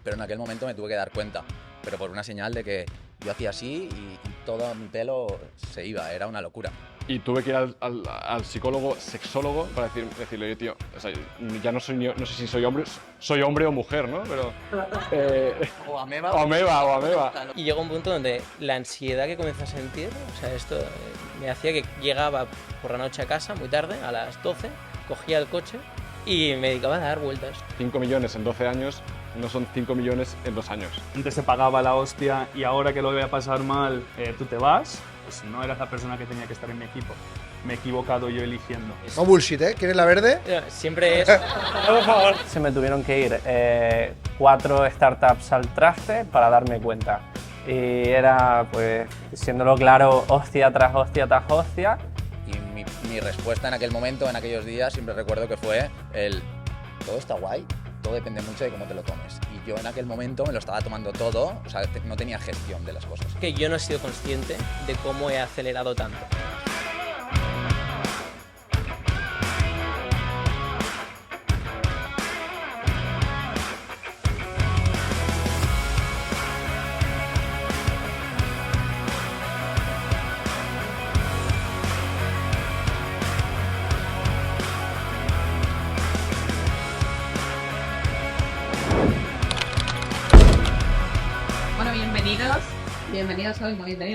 pero en aquel momento me tuve que dar cuenta, pero por una señal de que yo hacía así y todo mi pelo se iba, era una locura. Y tuve que ir al psicólogo, sexólogo, para decirle, oye, tío, o sea, ya no sé si soy hombre o mujer, ¿no? Pero, O ameba. o ameba. Y llegó un punto donde la ansiedad que comencé a sentir, o sea, esto me hacía que llegaba por la noche a casa, muy tarde, a las 12, cogía el coche y me dedicaba a dar vueltas. 5 millones en 12 años no son 5 millones en 2 años. Antes se pagaba la hostia y ahora que lo voy a pasar mal, tú te vas. Pues no eras la persona que tenía que estar en mi equipo. Me he equivocado yo eligiendo. No bullshit, ¿eh? ¿Quieres la verde? Siempre es... Por favor. Se me tuvieron que ir 4 startups al traste para darme cuenta. Y era, pues, siéndolo claro, hostia tras hostia tras hostia. Y mi respuesta en aquel momento, en aquellos días, siempre recuerdo que fue todo está guay, todo depende mucho de cómo te lo tomes. Y yo en aquel momento me lo estaba tomando todo, o sea, no tenía gestión de las cosas. Que yo no he sido consciente de cómo he acelerado tanto. Bueno,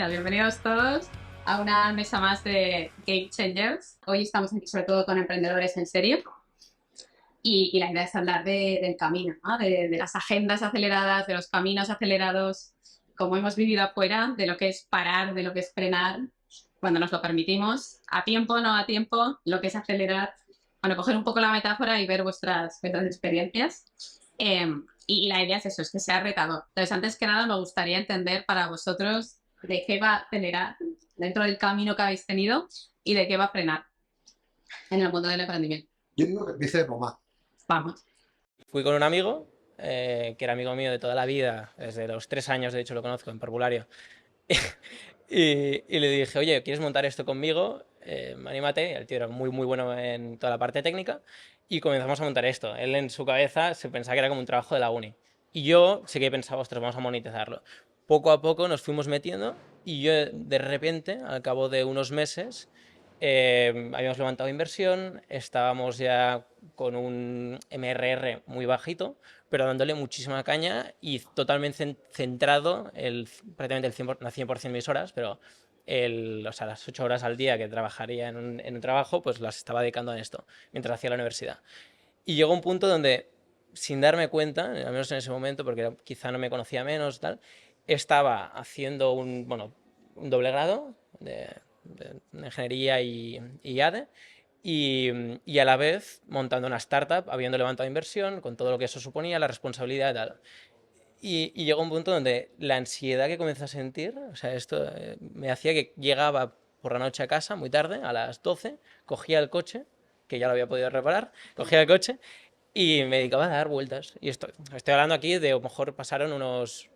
bienvenidos todos a una mesa más de Game Changers. Hoy estamos aquí sobre todo con emprendedores en serio y la idea es hablar del camino, ¿no? De las agendas aceleradas, de los caminos acelerados, cómo hemos vivido afuera, de lo que es parar, de lo que es frenar, cuando nos lo permitimos, a tiempo, no a tiempo, lo que es acelerar. Bueno, coger un poco la metáfora y ver vuestras experiencias. Y la idea es eso, es que sea retador. Entonces, antes que nada, me gustaría entender para vosotros de qué va a acelerar dentro del camino que habéis tenido y de qué va a frenar en el mundo del emprendimiento. Yo digo que empiece mamá. Vamos. Fui con un amigo, que era amigo mío de toda la vida, desde los 3 años, de hecho lo conozco, en parvulario. Y le dije, oye, ¿quieres montar esto conmigo? Anímate. El tío era muy, muy bueno en toda la parte técnica. Y comenzamos a montar esto. Él en su cabeza se pensaba que era como un trabajo de la uni. Y yo sé que pensaba, ostras, vamos a monetizarlo. Poco a poco nos fuimos metiendo y yo de repente, al cabo de unos meses, habíamos levantado inversión, estábamos ya con un MRR muy bajito, pero dándole muchísima caña y totalmente centrado, prácticamente el 100%, no 100% mis horas, pero o sea, las 8 horas al día que trabajaría en un trabajo, pues las estaba dedicando a esto, mientras hacía la universidad. Y llegó un punto donde, sin darme cuenta, al menos en ese momento, porque quizá no me conocía menos, tal, estaba haciendo un doble grado de ingeniería y ADE, y a la vez montando una startup, habiendo levantado inversión, con todo lo que eso suponía, la responsabilidad y tal. Y llegó un punto donde la ansiedad que comencé a sentir, o sea, esto me hacía que llegaba por la noche a casa, muy tarde, a las 12, cogía el coche, que ya lo había podido reparar, cogía el coche y me dedicaba a dar vueltas. Y estoy hablando aquí de, a lo mejor pasaron unos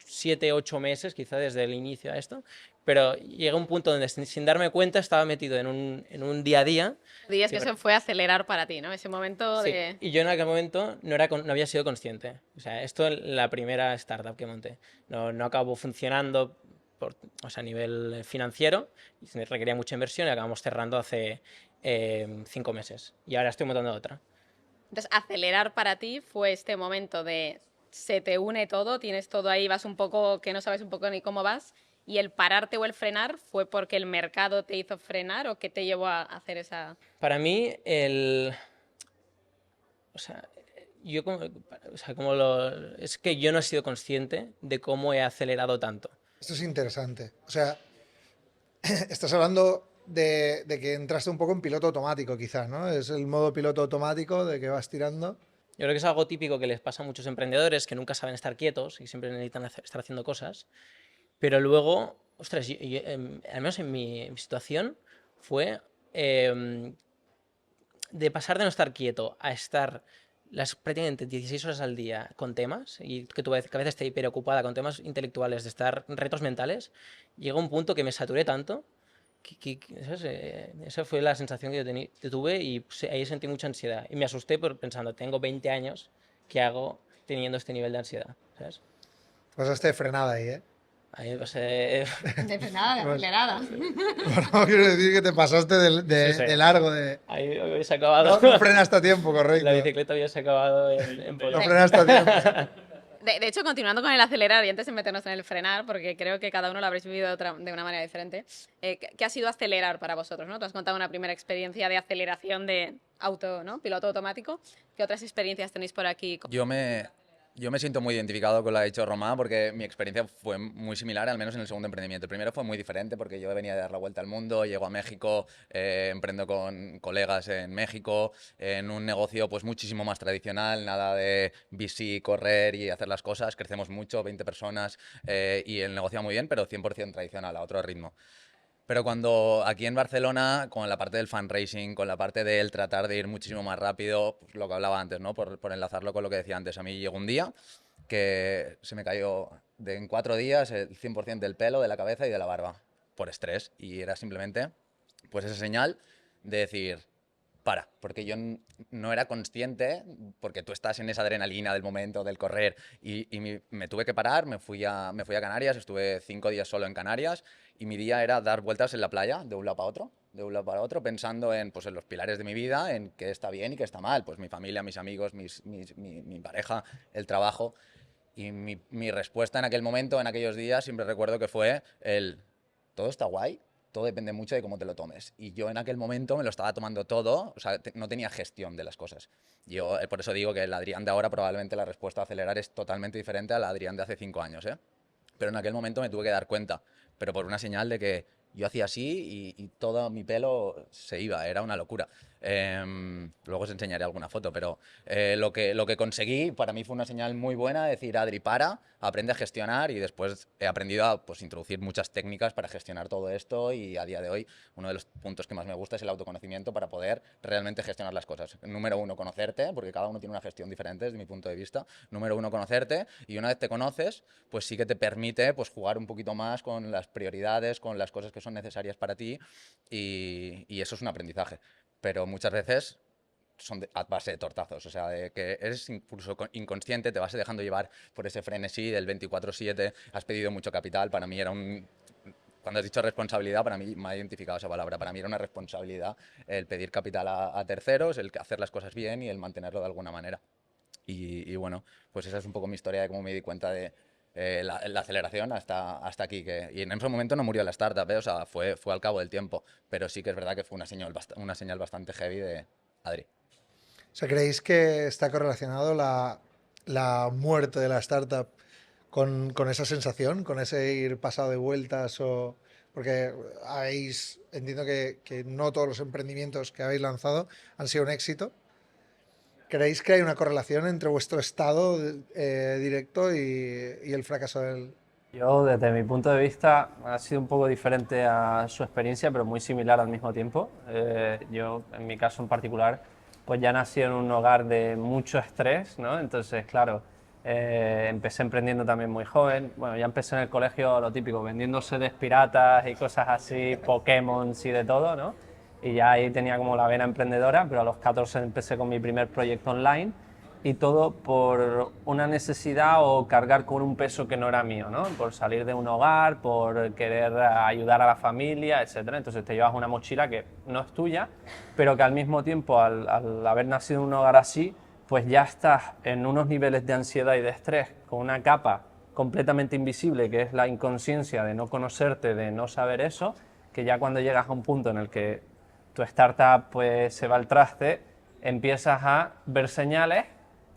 7, 8 meses, quizá desde el inicio a esto, pero llega un punto donde sin darme cuenta estaba metido en un día a día. Días que eso fue acelerar para ti, ¿no? Ese momento Sí, de... y yo en aquel momento no había sido consciente. O sea, esto es la primera startup que monté. No acabó funcionando o sea, a nivel financiero, y requería mucha inversión y acabamos cerrando hace 5 meses. Y ahora estoy montando otra. Entonces, acelerar para ti fue este momento de se te une todo, tienes todo ahí, vas un poco que no sabes un poco ni cómo vas, y el pararte o el frenar fue porque el mercado te hizo frenar o qué te llevó a hacer esa... Para mí, o sea, es que yo no he sido consciente de cómo he acelerado tanto. Esto es interesante. O sea, estás hablando de que entraste un poco en piloto automático, quizás, ¿no? Es el modo piloto automático de que vas tirando. Yo creo que es algo típico que les pasa a muchos emprendedores que nunca saben estar quietos y siempre necesitan estar haciendo cosas. Pero luego, ostras, al menos en mi situación, fue de pasar de no estar quieto a estar prácticamente 16 horas al día con temas y que tu cabeza esté hiperocupada con temas intelectuales, de estar retos mentales, llegó un punto que me saturé tanto ¿sabes? Esa fue la sensación que yo tuve y ahí sentí mucha ansiedad y me asusté pensando, tengo 20 años, ¿qué hago? teniendo este nivel de ansiedad, ¿sabes? Pasaste de frenada ahí, ¿eh? Ahí me pasé... De frenada, de acelerada. Bueno, quiero decir que te pasaste Sí, sí. de largo. De... Ahí hubiese acabado. No frenaste a tiempo, correcto. La bicicleta hubiese acabado en No Polonia. frenaste a tiempo. De hecho, continuando con el acelerar y antes de meternos en el frenar, porque creo que cada uno lo habréis vivido de una manera diferente, ¿qué ha sido acelerar para vosotros? ¿No? Tú has contado una primera experiencia de aceleración de auto, ¿no? Piloto automático. ¿Qué otras experiencias tenéis por aquí? Yo me siento muy identificado con lo que ha dicho Román porque mi experiencia fue muy similar, al menos en el segundo emprendimiento. El primero fue muy diferente porque yo venía de dar la vuelta al mundo, llego a México, emprendo con colegas en México, en un negocio pues muchísimo más tradicional, nada de VC, correr y hacer las cosas. Crecemos mucho, 20 personas y el negocio va muy bien, pero 100% tradicional, a otro ritmo. Pero cuando aquí en Barcelona, con la parte del fundraising, con la parte del tratar de ir muchísimo más rápido, pues lo que hablaba antes, ¿no? Por enlazarlo con lo que decía antes, a mí llegó un día que se me cayó en 4 días el 100% del pelo, de la cabeza y de la barba, por estrés. Y era simplemente pues esa señal de decir, para, porque yo no era consciente, porque tú estás en esa adrenalina del momento, del correr, y me tuve que parar, me fui a Canarias, estuve 5 días solo en Canarias, y mi día era dar vueltas en la playa, de un lado para otro, de un lado para otro, pensando en, pues, en los pilares de mi vida, en qué está bien y qué está mal, pues mi familia, mis amigos, mi pareja, el trabajo. Y mi respuesta en aquel momento, en aquellos días, siempre recuerdo que fue todo está guay, todo depende mucho de cómo te lo tomes. Y yo en aquel momento me lo estaba tomando todo, o sea, no tenía gestión de las cosas. Yo por eso digo que el Adrián de ahora probablemente la respuesta a acelerar es totalmente diferente a la Adrián de hace 5 años, ¿eh? Pero en aquel momento me tuve que dar cuenta, pero por una señal de que yo hacía así y todo mi pelo se iba, era una locura. Luego os enseñaré alguna foto, pero lo que conseguí para mí fue una señal muy buena de decir, Adri, para, aprende a gestionar, y después he aprendido a pues, introducir muchas técnicas para gestionar todo esto, y a día de hoy uno de los puntos que más me gusta es el autoconocimiento para poder realmente gestionar las cosas. Número 1, conocerte, porque cada uno tiene una gestión diferente desde mi punto de vista. Número 1, conocerte, y una vez te conoces, pues sí que te permite pues, jugar un poquito más con las prioridades, con las cosas que son necesarias para ti, y eso es un aprendizaje. Pero muchas veces son a base de tortazos, o sea, de que eres incluso inconsciente, te vas dejando llevar por ese frenesí del 24/7, has pedido mucho capital, para mí era cuando has dicho responsabilidad, para mí me ha identificado esa palabra, para mí era una responsabilidad el pedir capital a terceros, el hacer las cosas bien y el mantenerlo de alguna manera. Y bueno, pues esa es un poco mi historia de cómo me di cuenta de la aceleración hasta aquí. Y en ese momento no murió la startup, o sea, fue al cabo del tiempo, pero sí que es verdad que fue una señal bastante heavy de Adri. O sea, ¿creéis que está correlacionado la muerte de la startup con esa sensación, con ese ir pasado de vueltas? Porque entiendo que no todos los emprendimientos que habéis lanzado han sido un éxito. ¿Creéis que hay una correlación entre vuestro estado directo y el fracaso del...? Yo, desde mi punto de vista, ha sido un poco diferente a su experiencia, pero muy similar al mismo tiempo. Yo, en mi caso en particular, pues ya nací en un hogar de mucho estrés, ¿no? Entonces, claro, empecé emprendiendo también muy joven. Bueno, ya empecé en el colegio, lo típico, vendiendo CDs piratas y cosas así, Pokémon y de todo, ¿no? Y ya ahí tenía como la vena emprendedora, pero a los 14 empecé con mi primer proyecto online, y todo por una necesidad o cargar con un peso que no era mío, ¿no? Por salir de un hogar, por querer ayudar a la familia, etc. Entonces te llevas una mochila que no es tuya, pero que al mismo tiempo, al haber nacido en un hogar así, pues ya estás en unos niveles de ansiedad y de estrés con una capa completamente invisible, que es la inconsciencia de no conocerte, de no saber eso, que ya cuando llegas a un punto en el que tu startup pues, se va al traste, empiezas a ver señales.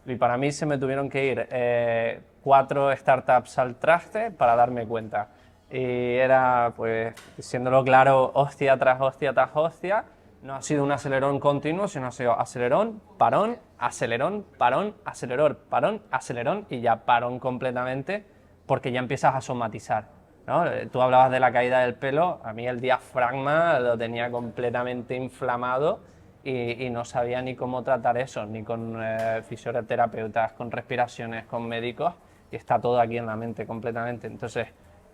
Y para mí se me tuvieron que ir 4 startups al traste para darme cuenta. Y era, pues, diciéndolo claro, hostia tras hostia tras hostia. No ha sido un acelerón continuo, sino ha sido acelerón, parón, acelerón, parón, acelerón, parón, acelerón, y ya parón completamente, porque ya empiezas a somatizar, ¿no? Tú hablabas de la caída del pelo, a mí el diafragma lo tenía completamente inflamado, y no sabía ni cómo tratar eso, ni con fisioterapeutas, con respiraciones, con médicos, y está todo aquí en la mente completamente. Entonces,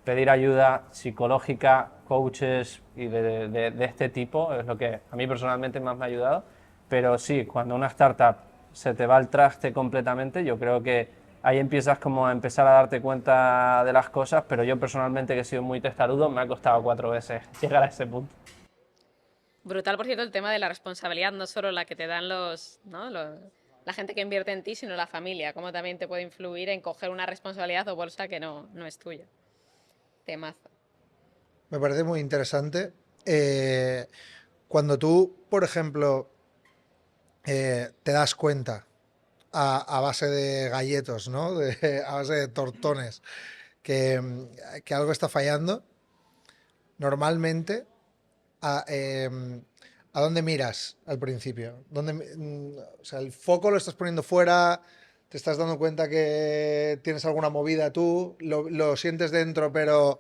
pedir ayuda psicológica, coaches y de este tipo es lo que a mí personalmente más me ha ayudado. Pero sí, cuando una startup se te va al traste completamente, yo creo que ahí empiezas como a empezar a darte cuenta de las cosas, pero yo personalmente, que he sido muy testarudo, me ha costado 4 veces llegar a ese punto. Brutal, por cierto, el tema de la responsabilidad, no solo la que te dan la gente que invierte en ti, sino la familia, cómo también te puede influir en coger una responsabilidad o bolsa que no es tuya. Temazo. Me parece muy interesante. Cuando tú, por ejemplo, te das cuenta a base de galletos, ¿no? A base de tortones, que algo está fallando, normalmente, ¿a dónde miras al principio? O sea, el foco lo estás poniendo fuera, te estás dando cuenta que tienes alguna movida tú, lo sientes dentro, pero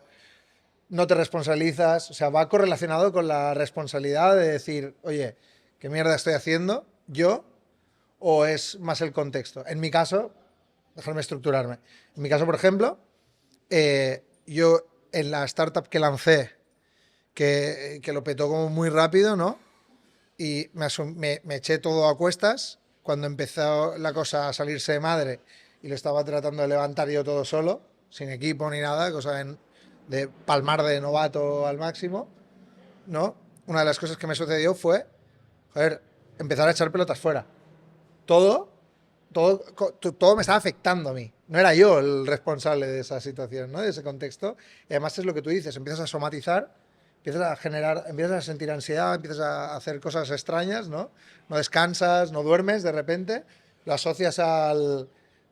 no te responsabilizas. O sea, va correlacionado con la responsabilidad de decir, oye, ¿qué mierda estoy haciendo yo? ¿O es más el contexto? En mi caso, déjame estructurarme. En mi caso, por ejemplo, yo en la startup que lancé, que lo petó como muy rápido, ¿no? Y me eché todo a cuestas cuando empezó la cosa a salirse de madre y lo estaba tratando de levantar yo todo solo, sin equipo ni nada, de palmar de novato al máximo, ¿no? Una de las cosas que me sucedió fue, joder, empezar a echar pelotas fuera. Todo me estaba afectando a mí. No era yo el responsable de esa situación, ¿no? De ese contexto. Y además es lo que tú dices, empiezas a somatizar, empiezas a sentir ansiedad, empiezas a hacer cosas extrañas, ¿no? No descansas, no duermes de repente, lo asocias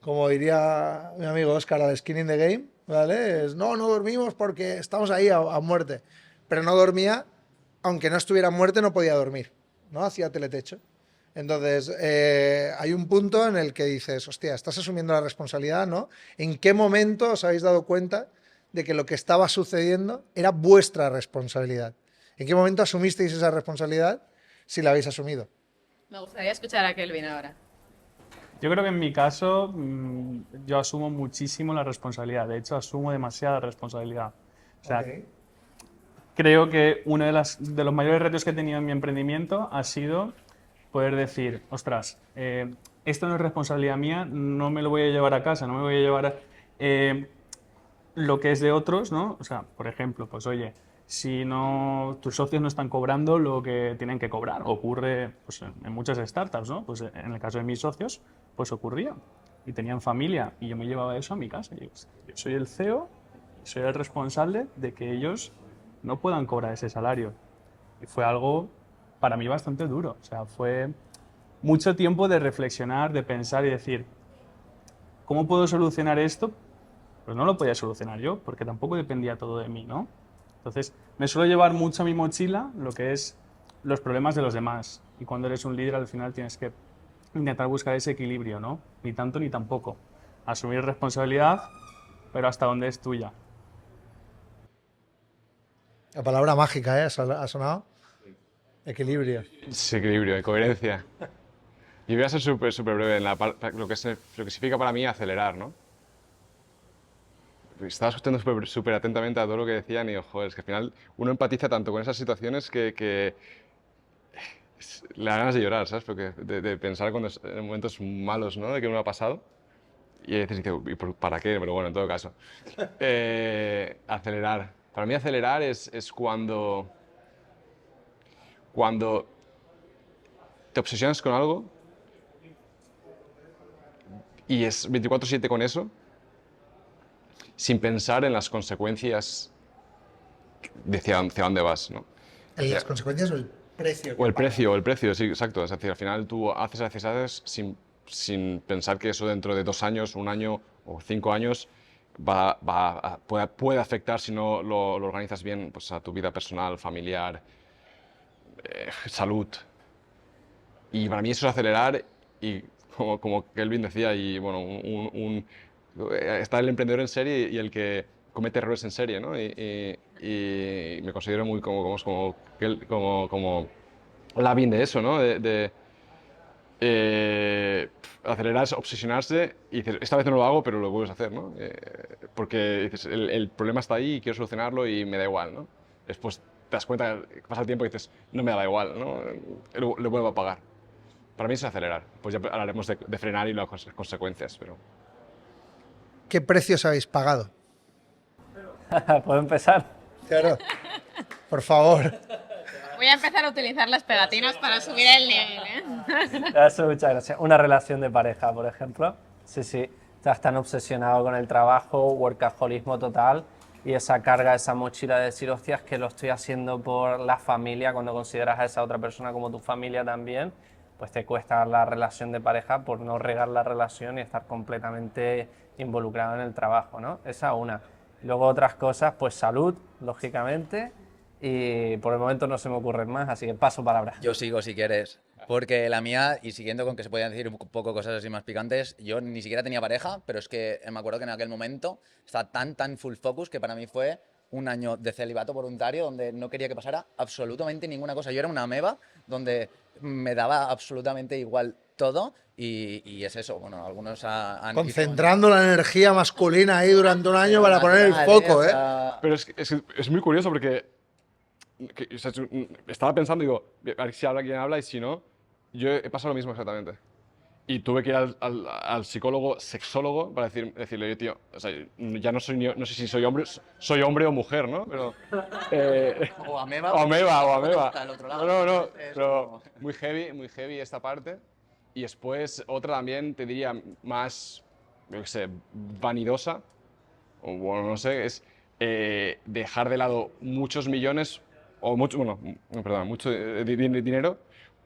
como diría mi amigo Oscar, al skin in the game, ¿vale? No dormimos porque estamos ahí a muerte. Pero no dormía, aunque no estuviera a muerte, no podía dormir, ¿no? Hacía teletecho. Entonces, hay un punto en el que dices, hostia, estás asumiendo la responsabilidad, ¿no? ¿En qué momento os habéis dado cuenta de que lo que estaba sucediendo era vuestra responsabilidad? ¿En qué momento asumisteis esa responsabilidad si la habéis asumido? Me gustaría escuchar a Kelvin ahora. Yo creo que en mi caso yo asumo muchísimo la responsabilidad. De hecho, asumo demasiada responsabilidad. O sea, creo que uno de los mayores retos que he tenido en mi emprendimiento ha sido poder decir, ostras, esto no es responsabilidad mía, no me lo voy a llevar a casa, no me voy a llevar lo que es de otros, ¿no? O sea, por ejemplo, pues oye, si tus socios no están cobrando lo que tienen que cobrar, ocurre pues, en muchas startups, ¿no? Pues en el caso de mis socios, pues ocurría. Y tenían familia y yo me llevaba eso a mi casa. Yo soy el CEO y soy el responsable de que ellos no puedan cobrar ese salario. Y fue algo para mí bastante duro. O sea, fue mucho tiempo de reflexionar, de pensar y decir, ¿cómo puedo solucionar esto? Pues no lo podía solucionar yo, porque tampoco dependía todo de mí, ¿no? Entonces, me suelo llevar mucho a mi mochila lo que es los problemas de los demás. Y cuando eres un líder, al final tienes que intentar buscar ese equilibrio, ¿no? Ni tanto ni tampoco. Asumir responsabilidad, pero hasta donde es tuya. La palabra mágica, ¿eh? ¿Ha sonado? Equilibrio. Sí, equilibrio, coherencia. Yo voy a ser súper breve en lo que significa para mí acelerar, ¿no? Estaba escuchando súper atentamente a todo lo que decían y, joder, es que al final uno empatiza tanto con esas situaciones que le da ganas de llorar, ¿sabes? Porque de pensar en momentos malos, ¿no? De que uno ha pasado. Y a veces dice, ¿para qué? Pero bueno, en todo caso. Acelerar. Para mí acelerar es cuando te obsesionas con algo y es 24/7 con eso, sin pensar en las consecuencias de hacia dónde vas, ¿no? ¿Las consecuencias o el precio? O el precio, sí, exacto. Es decir, al final tú haces sin pensar que eso dentro de 2 años, 1 año o 5 años puede afectar si no lo organizas bien, pues, a tu vida personal, familiar, salud. Y para mí eso es acelerar y como Kelvin decía, y bueno, está el emprendedor en serie y el que comete errores en serie, ¿no? Y me considero muy como Lavin de eso, ¿no? Acelerar es obsesionarse y dices, esta vez no lo hago, pero lo vuelves a hacer, ¿no? Porque dices, el problema está ahí y quiero solucionarlo y me da igual, ¿no? Después te das cuenta, pasa el tiempo y dices, no me da igual, ¿no? Lo vuelvo a pagar. Para mí es acelerar. Pues ya hablaremos de frenar y las consecuencias, pero... ¿qué precios habéis pagado? ¿Puedo empezar? Claro, por favor. Voy a empezar a utilizar las pegatinas para subir el nivel, ¿eh? Eso, muchas gracias. Una relación de pareja, por ejemplo. Sí, sí. Estás tan obsesionado con el trabajo, workaholismo total, y esa carga, esa mochila de decir, hostias, que lo estoy haciendo por la familia, cuando consideras a esa otra persona como tu familia también, pues te cuesta la relación de pareja por no regar la relación y estar completamente involucrado en el trabajo, ¿no? Esa una. Luego otras cosas, pues salud, lógicamente, y por el momento no se me ocurren más, así que paso palabra. Yo sigo si quieres. Porque la mía, y siguiendo con que se podían decir un poco cosas así más picantes, yo ni siquiera tenía pareja, pero es que me acuerdo que en aquel momento estaba tan full focus que para mí fue un año de celibato voluntario donde no quería que pasara absolutamente ninguna cosa. Yo era una ameba donde me daba absolutamente igual todo y es eso. Bueno, algunos han... Concentrando la energía masculina ahí durante un año para poner el foco, ¿eh? Pero es muy curioso porque o sea, estaba pensando, digo, a ver si habla quien habla y si no, yo he pasado lo mismo exactamente. Y tuve que ir al psicólogo, sexólogo, para decirle, yo, tío, o sea, ya no sé si soy hombre o mujer, ¿no? Pero, O ameba. o ameba. Al otro lado. No, Es pero como- muy heavy esta parte. Y después otra también, te diría, más, yo qué sé, vanidosa, o bueno, no sé, es dejar de lado muchos millones, o mucho, bueno, perdón, mucho dinero,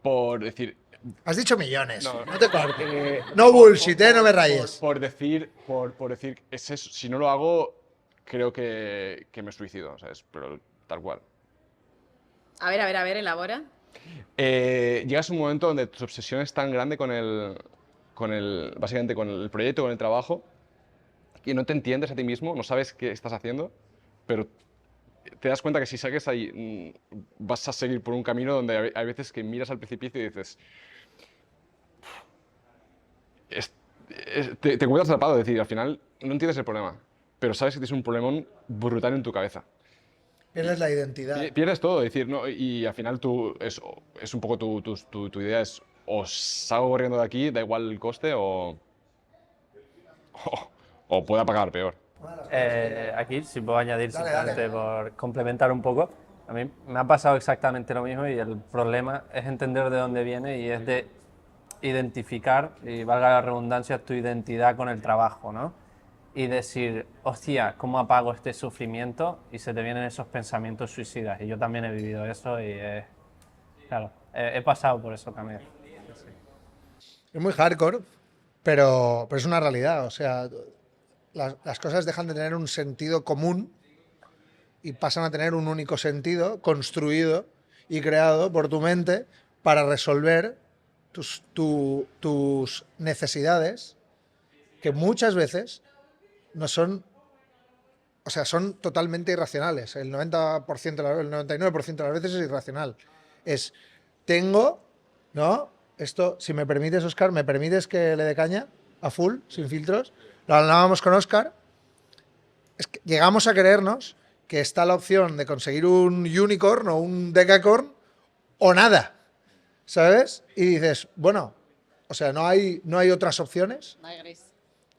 por decir, Has dicho millones. No. No te cortes. No bullshit, no me rayes. por decir, es eso, si no lo hago, creo que me suicido, ¿sabes? Pero tal cual. A ver, elabora. Llegas a un momento donde tu obsesión es tan grande básicamente con el proyecto, con el trabajo, que no te entiendes a ti mismo, no sabes qué estás haciendo, pero te das cuenta que si sigues ahí vas a seguir por un camino donde hay veces que miras al precipicio y dices, te encuentras atrapado, es decir, al final no entiendes el problema, pero sabes que tienes un problemón brutal en tu cabeza. Pierdes la identidad. Pierdes todo, es decir, ¿no? Y al final es un poco tu idea es o salgo corriendo de aquí, da igual el coste, o pueda pagar peor. Aquí, si puedo añadir Dale, simplemente por complementar un poco, a mí me ha pasado exactamente lo mismo y el problema es entender de dónde viene y es de identificar, y valga la redundancia, tu identidad con el trabajo, ¿no? Y decir, hostia, ¿cómo apago este sufrimiento? Y se te vienen esos pensamientos suicidas. Y yo también he vivido eso y, claro, he pasado por eso también. Es muy hardcore, pero es una realidad. O sea, las cosas dejan de tener un sentido común y pasan a tener un único sentido construido y creado por tu mente para resolver tus necesidades, que muchas veces no son, o sea, son totalmente irracionales. El 90%, el 99% de las veces es irracional. Es, tengo, ¿no? Esto, si me permites, Óscar, ¿me permites que le dé caña a full, sin filtros? Lo hablábamos con Óscar. Es que llegamos a creernos que está la opción de conseguir un unicorn o un decacorn o nada, ¿sabes? Y dices, bueno, o sea, no hay otras opciones, No hay gris.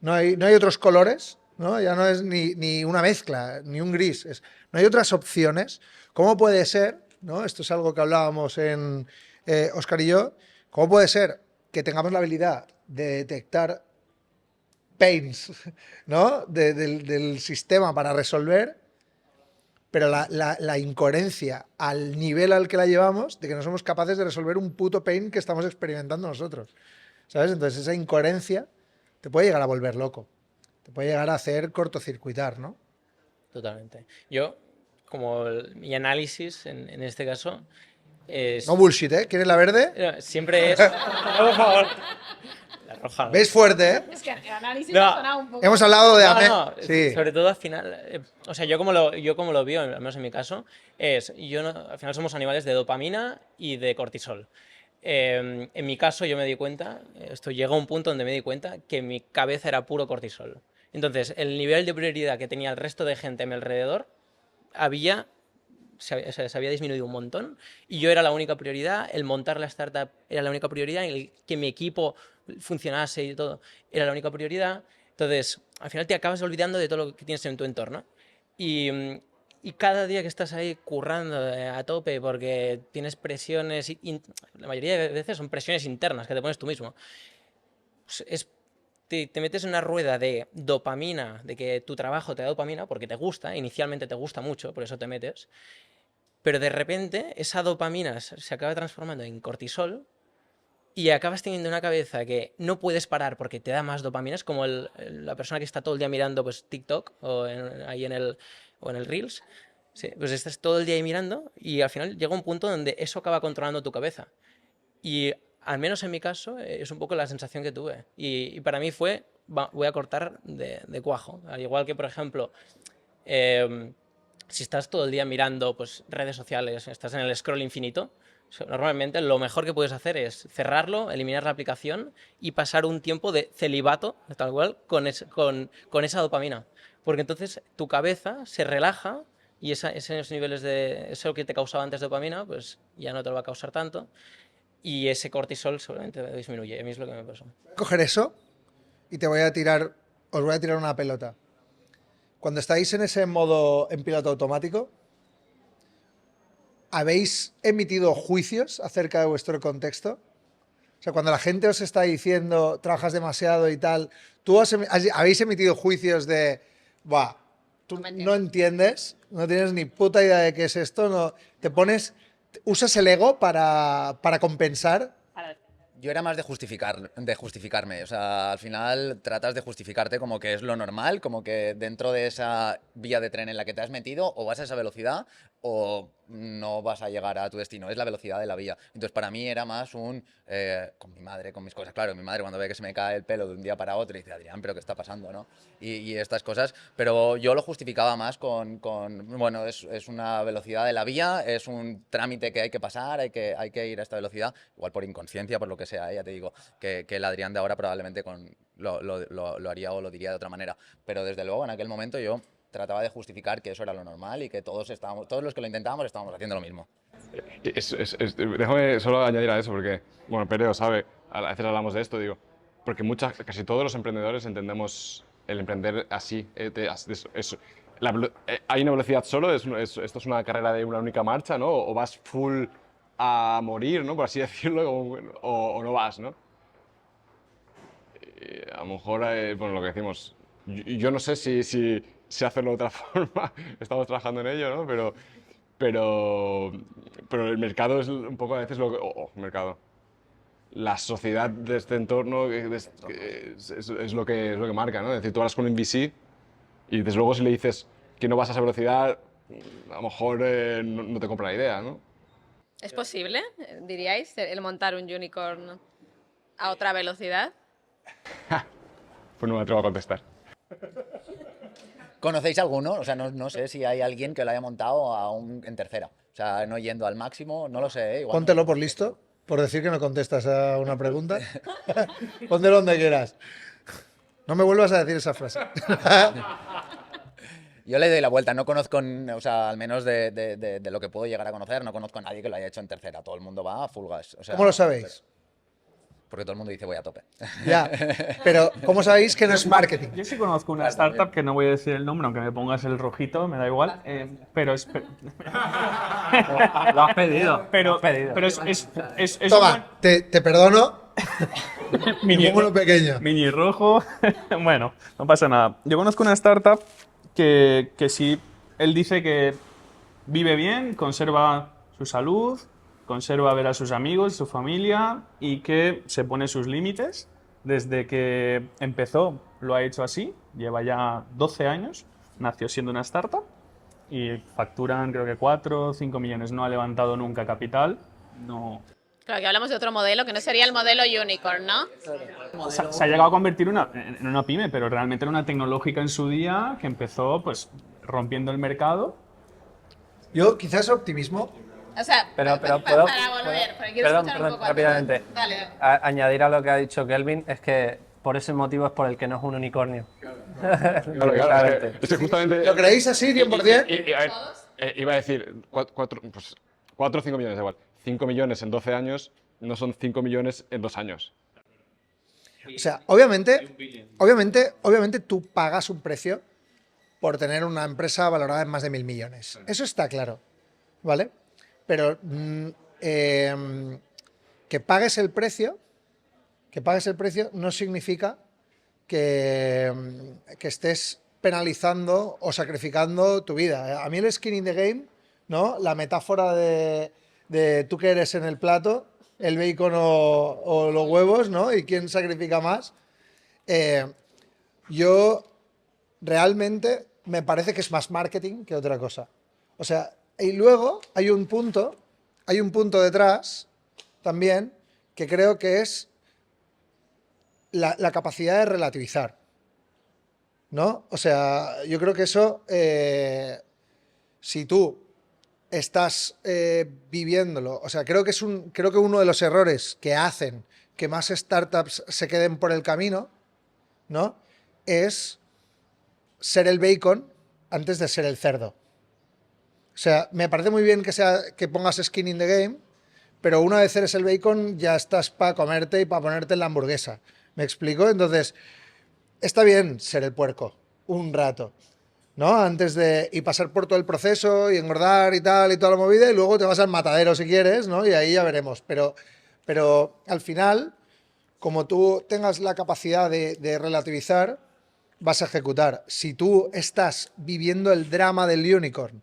no hay otros colores, ¿no? Ya no es ni una mezcla, ni un gris, no hay otras opciones. ¿Cómo puede ser, ¿no? Esto es algo que hablábamos en Óscar y yo, ¿cómo puede ser que tengamos la habilidad de detectar pains, ¿no? del sistema para resolver, pero la incoherencia al nivel al que la llevamos, de que no somos capaces de resolver un puto pain que estamos experimentando nosotros, ¿sabes? Entonces esa incoherencia te puede llegar a volver loco, te puede llegar a hacer cortocircuitar, ¿no? Totalmente. Yo, como mi análisis en este caso, es... No bullshit, ¿eh? ¿Quieres la verde? Siempre es... No, por favor. La roja. ¿no? ¿Ves fuerte, eh? Es que el análisis No. ha sonado un poco. Hemos hablado de... No, sí. sobre todo al final, o sea, yo como lo veo, al menos en mi caso, es, al final somos animales de dopamina y de cortisol. En mi caso yo me di cuenta, esto llegó a un punto donde me di cuenta que mi cabeza era puro cortisol. Entonces, el nivel de prioridad que tenía el resto de gente a mi alrededor se había disminuido un montón y yo era la única prioridad, el montar la startup era la única prioridad, el que mi equipo funcionase y todo era la única prioridad. Entonces, al final te acabas olvidando de todo lo que tienes en tu entorno. Y cada día que estás ahí currando a tope porque tienes presiones, la mayoría de veces son presiones internas que te pones tú mismo, pues te metes en una rueda de dopamina, de que tu trabajo te da dopamina porque te gusta, inicialmente te gusta mucho, por eso te metes, pero de repente esa dopamina se acaba transformando en cortisol y acabas teniendo una cabeza que no puedes parar porque te da más dopamina. Es como la persona que está todo el día mirando pues, TikTok ahí en el Reels. Sí, pues estás todo el día ahí mirando y al final llega un punto donde eso acaba controlando tu cabeza. Y al menos en mi caso es un poco la sensación que tuve. Y para mí fue, voy a cortar de cuajo. Al igual que, por ejemplo, si estás todo el día mirando pues, redes sociales, estás en el scroll infinito, normalmente lo mejor que puedes hacer es cerrarlo, eliminar la aplicación y pasar un tiempo de celibato, tal cual, con esa dopamina. Porque entonces tu cabeza se relaja y esos niveles de eso que te causaba antes dopamina, pues ya no te lo va a causar tanto. Y ese cortisol seguramente disminuye. A mí es lo que me pasó. Voy a coger eso y os voy a tirar una pelota. Cuando estáis en ese modo en piloto automático, ¿habéis emitido juicios acerca de vuestro contexto? O sea, cuando la gente os está diciendo trabajas demasiado y tal, ¿habéis emitido juicios de, buah, tú no entiendes, no tienes ni puta idea de qué es esto, no, usas el ego para compensar? Yo era más de justificarme. O sea, al final tratas de justificarte como que es lo normal, como que dentro de esa vía de tren en la que te has metido, o vas a esa velocidad o no vas a llegar a tu destino. Es la velocidad de la vía. Entonces, para mí era más con mi madre, con mis cosas. Claro, mi madre cuando ve que se me cae el pelo de un día para otro, dice, Adrián, ¿pero qué está pasando, no? Y estas cosas. Pero yo lo justificaba más bueno, es una velocidad de la vía, es un trámite que hay que pasar, hay que ir a esta velocidad, igual por inconsciencia, por lo que sea, ya te digo, que el Adrián de ahora probablemente lo haría o lo diría de otra manera. Pero desde luego, en aquel momento yo trataba de justificar que eso era lo normal y que todos los que lo intentábamos estábamos haciendo lo mismo. Déjame solo añadir a eso, porque, bueno, Pereo sabe, a veces hablamos de esto, digo, porque casi todos los emprendedores entendemos el emprender así. ¿Hay una velocidad solo? ¿Esto es una carrera de una única marcha, ¿no? O vas full a morir, ¿no? Por así decirlo, o no vas, ¿no? A lo mejor, bueno, lo que decimos, yo no sé si hacerlo de otra forma, estamos trabajando en ello, ¿no? Pero el mercado es un poco a veces la sociedad de este entorno es lo que marca, ¿no? Es decir, tú hablas con un VC y desde luego si le dices que no vas a esa velocidad, a lo mejor no te compra la idea, ¿no? ¿Es posible, diríais, el montar un unicorn a otra velocidad? Pues no me atrevo a contestar. ¿Conocéis alguno? O sea, no sé si hay alguien que lo haya montado en tercera. O sea, no yendo al máximo, no lo sé. Igual Póntelo por listo, por decir que no contestas a una pregunta. Póntelo donde quieras. No me vuelvas a decir esa frase. Yo le doy la vuelta, no conozco, o sea, al menos de lo que puedo llegar a conocer, no conozco a nadie que lo haya hecho en tercera. Todo el mundo va a full gas. O sea, ¿Cómo lo sabéis? Porque todo el mundo dice voy a tope. Ya, pero ¿cómo sabéis que no es marketing? Yo sí conozco una startup que no voy a decir el nombre, aunque me pongas el rojito, me da igual, pero es... Lo has pedido. Pero es Toma, te perdono. mini, Uno pequeño. mini rojo. Bueno, no pasa nada. Yo conozco una startup que sí, él dice que vive bien, conserva su salud, conserva ver a sus amigos, su familia y que se pone sus límites. Desde que empezó lo ha hecho así, lleva ya 12 años, nació siendo una startup y facturan creo que 4 o 5 millones, no ha levantado nunca capital, no... Claro, que hablamos de otro modelo, que no sería el modelo unicorn, ¿no? Se ha llegado a convertir en una pyme, pero realmente era una tecnológica en su día que empezó pues rompiendo el mercado. Yo quizás optimismo. O sea, Pero para puedo, volver, porque quiero perdón, escuchar un poco rápidamente. Dale. Añadir a lo que ha dicho Kelvin es que por ese motivo es por el que no es un unicornio. Claro, es que justamente... ¿Lo creéis así, 100%? A ver, iba a decir 4 o 5 millones, da igual. 5 millones en 12 años no son 5 millones en 2 años. O sea, obviamente tú pagas un precio por tener una empresa valorada en más de 1.000 millones. Eso está claro, ¿vale? Pero que pagues el precio no significa que estés penalizando o sacrificando tu vida. A mí el skin in the game, ¿no? La metáfora de tú que eres en el plato, el bacon o los huevos, ¿no? Y quién sacrifica más. Yo realmente me parece que es más marketing que otra cosa. O sea, y luego hay un punto detrás también que creo que es la capacidad de relativizar, ¿no? O sea, yo creo que eso, si tú estás viviéndolo, o sea, creo que uno de los errores que hacen que más startups se queden por el camino, ¿no? Es ser el bacon antes de ser el cerdo. O sea, me parece muy bien que pongas skin in the game, pero una vez eres el bacon ya estás para comerte y para ponerte en la hamburguesa. ¿Me explico? Entonces, está bien ser el puerco un rato, ¿no? Y pasar por todo el proceso y engordar y tal y toda la movida, y luego te vas al matadero si quieres, ¿no? Y ahí ya veremos. Pero al final, como tú tengas la capacidad de relativizar, vas a ejecutar. Si tú estás viviendo el drama del unicorn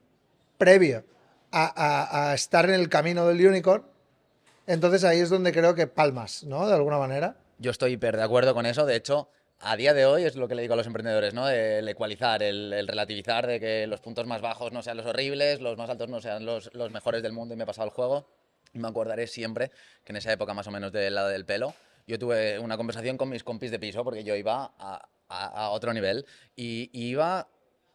previo a estar en el camino del unicorn, entonces ahí es donde creo que palmas, ¿no? De alguna manera. Yo estoy hiper de acuerdo con eso. De hecho, a día de hoy es lo que le digo a los emprendedores, ¿no? El ecualizar, el relativizar, de que los puntos más bajos no sean los horribles, los más altos no sean los mejores del mundo. Y me he pasado el juego. Y me acordaré siempre que en esa época más o menos del lado del pelo, yo tuve una conversación con mis compis de piso, porque yo iba a otro nivel y iba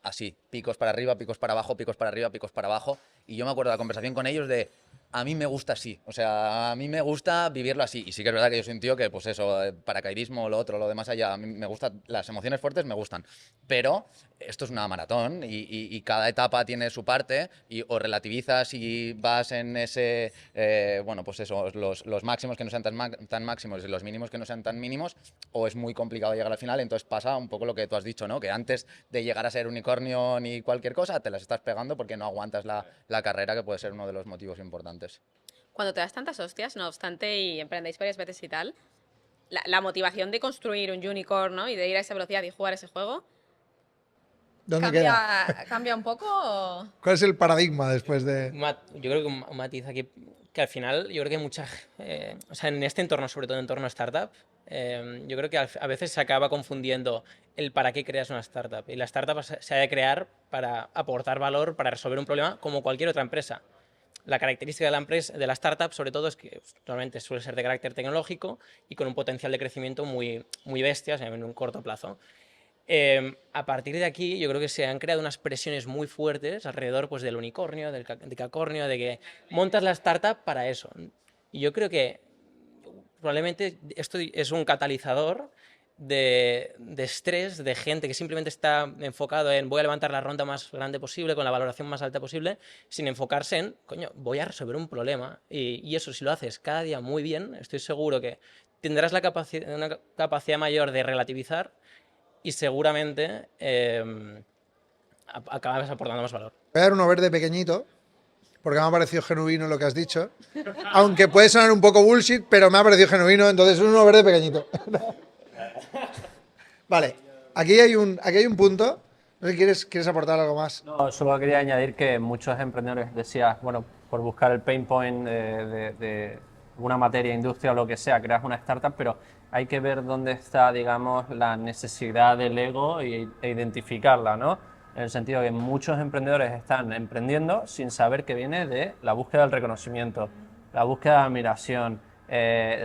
así, picos para arriba, picos para abajo, picos para arriba, picos para abajo. Y yo me acuerdo de la conversación con ellos de, a mí me gusta así, o sea, a mí me gusta vivirlo así. Y sí que es verdad que yo soy un tío que, pues eso, paracaidismo, lo otro, lo demás allá, a mí me gusta, las emociones fuertes me gustan. Pero esto es una maratón y cada etapa tiene su parte, y o relativizas y vas en ese, bueno, pues eso, los máximos que no sean tan máximos y los mínimos que no sean tan mínimos, o es muy complicado llegar al final. Entonces pasa un poco lo que tú has dicho, ¿no? Que antes de llegar a ser unicornio ni cualquier cosa, te las estás pegando porque no aguantas la carrera, que puede ser uno de los motivos importantes. Cuando te das tantas hostias, no obstante, y emprendéis varias veces y tal, la motivación de construir un unicorn, ¿no? Y de ir a esa velocidad y jugar ese juego, ¿Dónde queda? ¿cambia un poco o...? ¿Cuál es el paradigma después de...? Yo creo que un matiz aquí, que al final, yo creo que mucha, o sea, en este entorno, sobre todo en entorno startup, yo creo que a veces se acaba confundiendo el para qué creas una startup. Y la startup se ha de crear para aportar valor, para resolver un problema como cualquier otra empresa. La característica de la startup, sobre todo, es que normalmente suele ser de carácter tecnológico y con un potencial de crecimiento muy, muy bestia, o sea, en un corto plazo. A partir de aquí, yo creo que se han creado unas presiones muy fuertes alrededor, pues, del unicornio, del decacornio, de que montas la startup para eso. Y yo creo que probablemente esto es un catalizador de estrés, de gente que simplemente está enfocado en voy a levantar la ronda más grande posible, con la valoración más alta posible, sin enfocarse en, coño, voy a resolver un problema. Y eso, si lo haces cada día muy bien, estoy seguro que tendrás una capacidad mayor de relativizar y seguramente acabas aportando más valor. Voy a dar uno verde pequeñito, porque me ha parecido genuino lo que has dicho. Aunque puede sonar un poco bullshit, pero me ha parecido genuino, entonces uno verde pequeñito. Vale, aquí hay un punto. No sé si quieres aportar algo más. No, solo quería añadir que muchos emprendedores decías, bueno, por buscar el pain point de una materia, industria o lo que sea, creas una startup, pero hay que ver dónde está, digamos, la necesidad del ego e identificarla, ¿no? En el sentido de que muchos emprendedores están emprendiendo sin saber que viene de la búsqueda del reconocimiento, la búsqueda de admiración,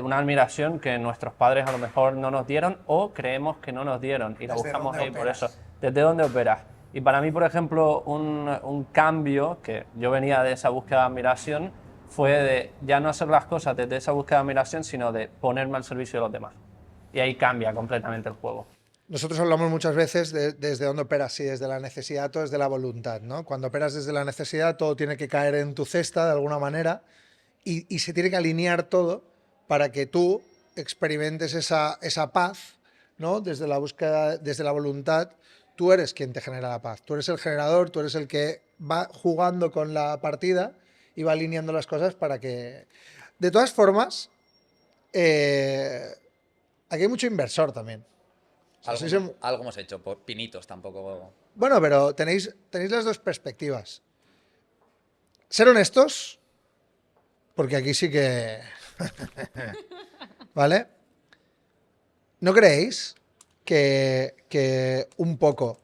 una admiración que nuestros padres a lo mejor no nos dieron o creemos que no nos dieron y la buscamos ahí por eso. ¿Desde dónde operas? Y para mí, por ejemplo, un cambio, que yo venía de esa búsqueda de admiración, fue de ya no hacer las cosas desde esa búsqueda de admiración, sino de ponerme al servicio de los demás. Y ahí cambia completamente el juego. Nosotros hablamos muchas veces desde dónde operas, si desde la necesidad o desde la voluntad, ¿no? Cuando operas desde la necesidad, todo tiene que caer en tu cesta de alguna manera y se tiene que alinear todo para que tú experimentes esa paz, ¿no? Desde la búsqueda, desde la voluntad, tú eres quien te genera la paz. Tú eres el generador, tú eres el que va jugando con la partida y va alineando las cosas para que... De todas formas, aquí hay mucho inversor también. O sea, Algo hemos hecho, por pinitos tampoco. Bueno, pero tenéis las dos perspectivas. Ser honestos, porque aquí sí que... ¿Vale? ¿No creéis que un poco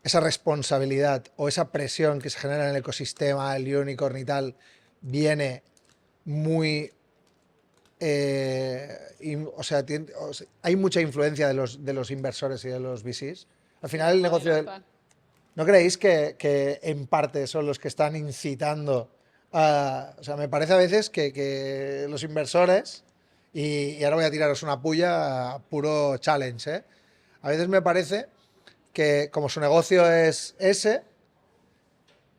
esa responsabilidad o esa presión que se genera en el ecosistema, el unicorn y tal, viene muy... o sea, hay mucha influencia de los inversores y de los VCs? Al final el negocio del... ¿No creéis que en parte son los que están incitando a... O sea, me parece a veces que los inversores, y ahora voy a tiraros una puya puro challenge, ¿eh? A veces me parece que como su negocio es ese,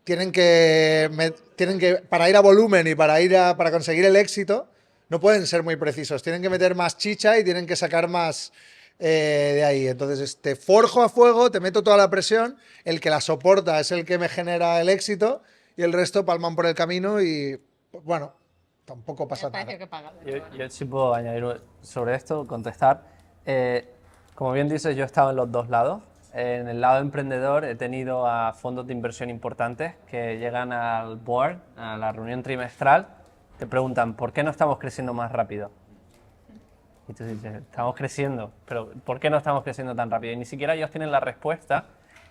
tienen que para ir a volumen y para conseguir el éxito, no pueden ser muy precisos. Tienen que meter más chicha y tienen que sacar más... de ahí. Entonces, te forjo a fuego, te meto toda la presión, el que la soporta es el que me genera el éxito y el resto palman por el camino y, bueno, tampoco pasa nada. Yo sí puedo añadir sobre esto, contestar. Como bien dices, yo he estado en los dos lados. En el lado emprendedor he tenido a fondos de inversión importantes que llegan al board, a la reunión trimestral, te preguntan, ¿por qué no estamos creciendo más rápido? Y tú dices, estamos creciendo, pero ¿por qué no estamos creciendo tan rápido? Y ni siquiera ellos tienen la respuesta.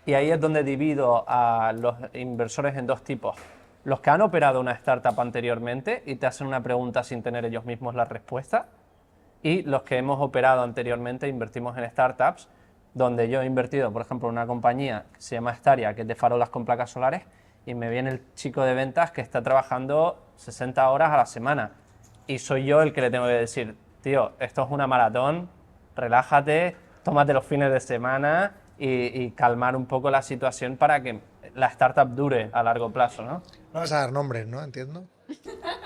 Y ahí es donde divido a los inversores en dos tipos. Los que han operado una startup anteriormente y te hacen una pregunta sin tener ellos mismos la respuesta. Y los que hemos operado anteriormente, invertimos en startups, donde yo he invertido, por ejemplo, en una compañía que se llama Staria, que es de farolas con placas solares, y me viene el chico de ventas que está trabajando 60 horas a la semana. Y soy yo el que le tengo que decir, tío, esto es una maratón, relájate, tómate los fines de semana y calmar un poco la situación para que la startup dure a largo plazo, ¿no? No vas a dar nombres, ¿no? Entiendo.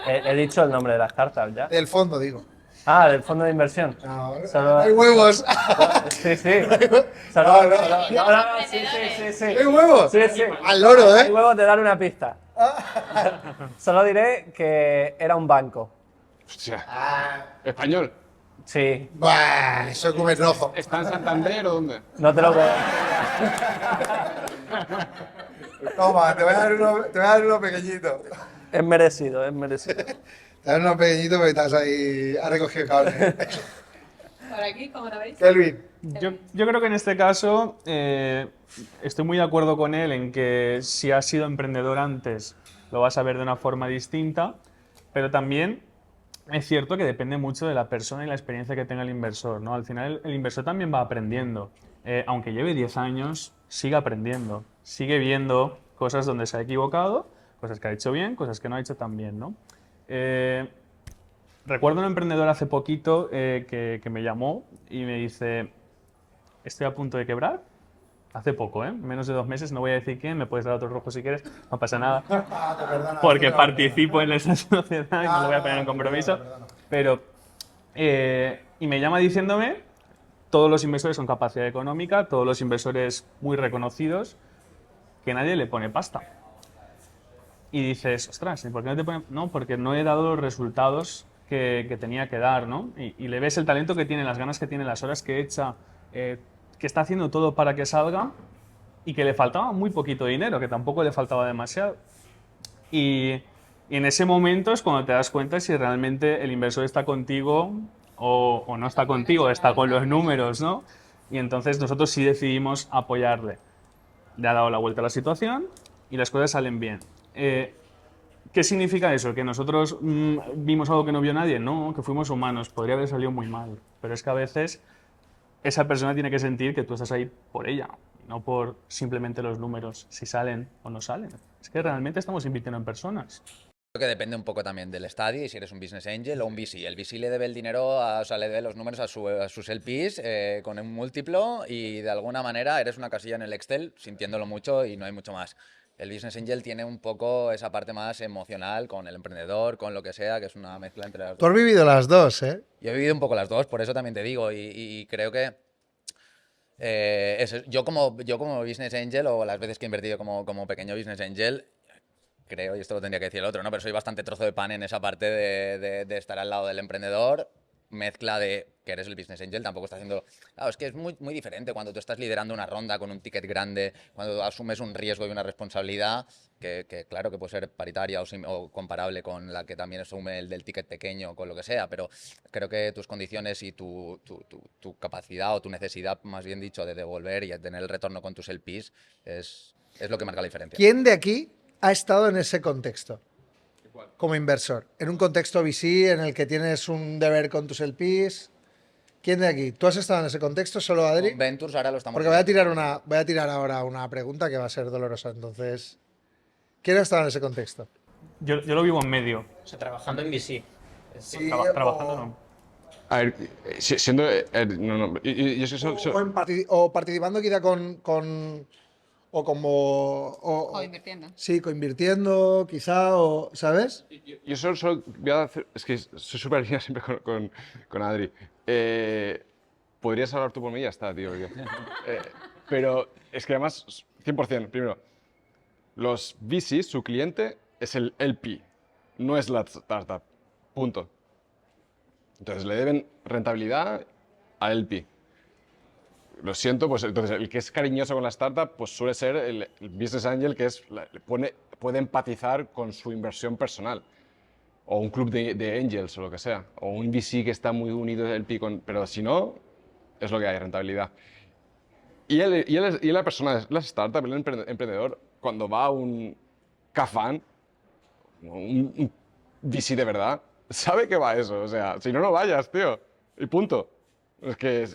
He dicho el nombre de la startup ya. Del fondo, digo. Ah, del fondo de inversión. No, Solo... hay huevos. Sí, sí. Sí. ¿Hay huevos? Sí. Al loro, ¿eh? Hay huevos de dar una pista. Solo diré que era un banco. Hostia. ¿Español? Sí. Buah, eso come rojo. ¿Está en Santander o dónde? No te lo puedo. Toma, te voy a dar uno pequeñito. Es merecido, es merecido. Te voy a dar uno pequeñito porque estás ahí, has recogido cable. Por aquí, ¿cómo lo veis? Kelvin. Yo creo que en este caso estoy muy de acuerdo con él en que si has sido emprendedor antes lo vas a ver de una forma distinta, pero también es cierto que depende mucho de la persona y la experiencia que tenga el inversor, ¿no? Al final el inversor también va aprendiendo. Aunque lleve 10 años, sigue aprendiendo, sigue viendo cosas donde se ha equivocado, cosas que ha hecho bien, cosas que no ha hecho tan bien, ¿no? Recuerdo un emprendedor hace poquito que me llamó y me dice, estoy a punto de quebrar, hace poco, menos de 2 meses, no voy a decir quién, me puedes dar otro rojo si quieres, no pasa nada, porque participo en esa sociedad y no lo voy a poner en compromiso, pero, y me llama diciéndome, todos los inversores son capacidad económica, todos los inversores muy reconocidos, que nadie le pone pasta. Y dices, ostras, ¿y por qué no te ponen? No, porque no he dado los resultados que tenía que dar, ¿no? Y le ves el talento que tiene, las ganas que tiene, las horas que echa, que está haciendo todo para que salga y que le faltaba muy poquito dinero, que tampoco le faltaba demasiado. Y en ese momento es cuando te das cuenta si realmente el inversor está contigo o no está contigo, está con los números, ¿no? Y entonces nosotros sí decidimos apoyarle. Le ha dado la vuelta a la situación y las cosas salen bien. ¿Qué significa eso? ¿Que nosotros vimos algo que no vio nadie? No, que fuimos humanos. Podría haber salido muy mal. Pero es que a veces esa persona tiene que sentir que tú estás ahí por ella, no por simplemente los números, si salen o no salen. Es que realmente estamos invirtiendo en personas. Creo que depende un poco también del estadio y si eres un business angel o un VC. El VC le debe el dinero, o sea, le debe los números a sus LPs con un múltiplo y de alguna manera eres una casilla en el Excel sintiéndolo mucho y no hay mucho más. El Business Angel tiene un poco esa parte más emocional con el emprendedor, con lo que sea, que es una mezcla entre las Tú has dos. vivido las dos, ¿eh? Yo he vivido un poco las dos, por eso también te digo, y creo que yo como Business Angel, o las veces que he invertido como pequeño Business Angel, creo, y esto lo tendría que decir el otro, ¿no? Pero soy bastante trozo de pan en esa parte de estar al lado del emprendedor, mezcla de que eres el Business Angel, tampoco estás haciendo... Claro, es que es muy diferente cuando tú estás liderando una ronda con un ticket grande, cuando asumes un riesgo y una responsabilidad que claro que puede ser paritaria o comparable con la que también asume el del ticket pequeño, con lo que sea, pero creo que tus condiciones y tu capacidad o tu necesidad, más bien dicho, de devolver y de tener el retorno con tus LPs es lo que marca la diferencia. ¿Quién de aquí ha estado en ese contexto? Como inversor. En un contexto VC en el que tienes un deber con tus LPs. ¿Quién de aquí? ¿Tú has estado en ese contexto? ¿Solo Adri? Con Ventures ahora lo estamos Porque voy a tirar ahora una pregunta que va a ser dolorosa. Entonces, ¿quién ha estado en ese contexto? Yo lo vivo en medio. O sea, trabajando en VC. Sí, Trabajando no. A ver, siendo... no, y es que o participando quizá o como... O invirtiendo. Sí, coinvirtiendo, quizá, o, ¿sabes? Yo solo voy a hacer... Es que soy súper alineado siempre con Adri. Podrías hablar tú por mí y ya está, tío. Pero es que además, 100%, primero, los VCs, su cliente es el LP, no es la startup. Punto. Entonces le deben rentabilidad al LP. Lo siento, pues entonces el que es cariñoso con la startup pues suele ser el business angel que puede empatizar con su inversión personal. O un club de angels o lo que sea. O un VC que está muy unido al LP, pero si no, es lo que hay, rentabilidad. Y la persona, la startup, el emprendedor, cuando va a un CAFAN, un VC de verdad, sabe que va a eso. O sea, si no, no vayas, tío. Y punto. Es que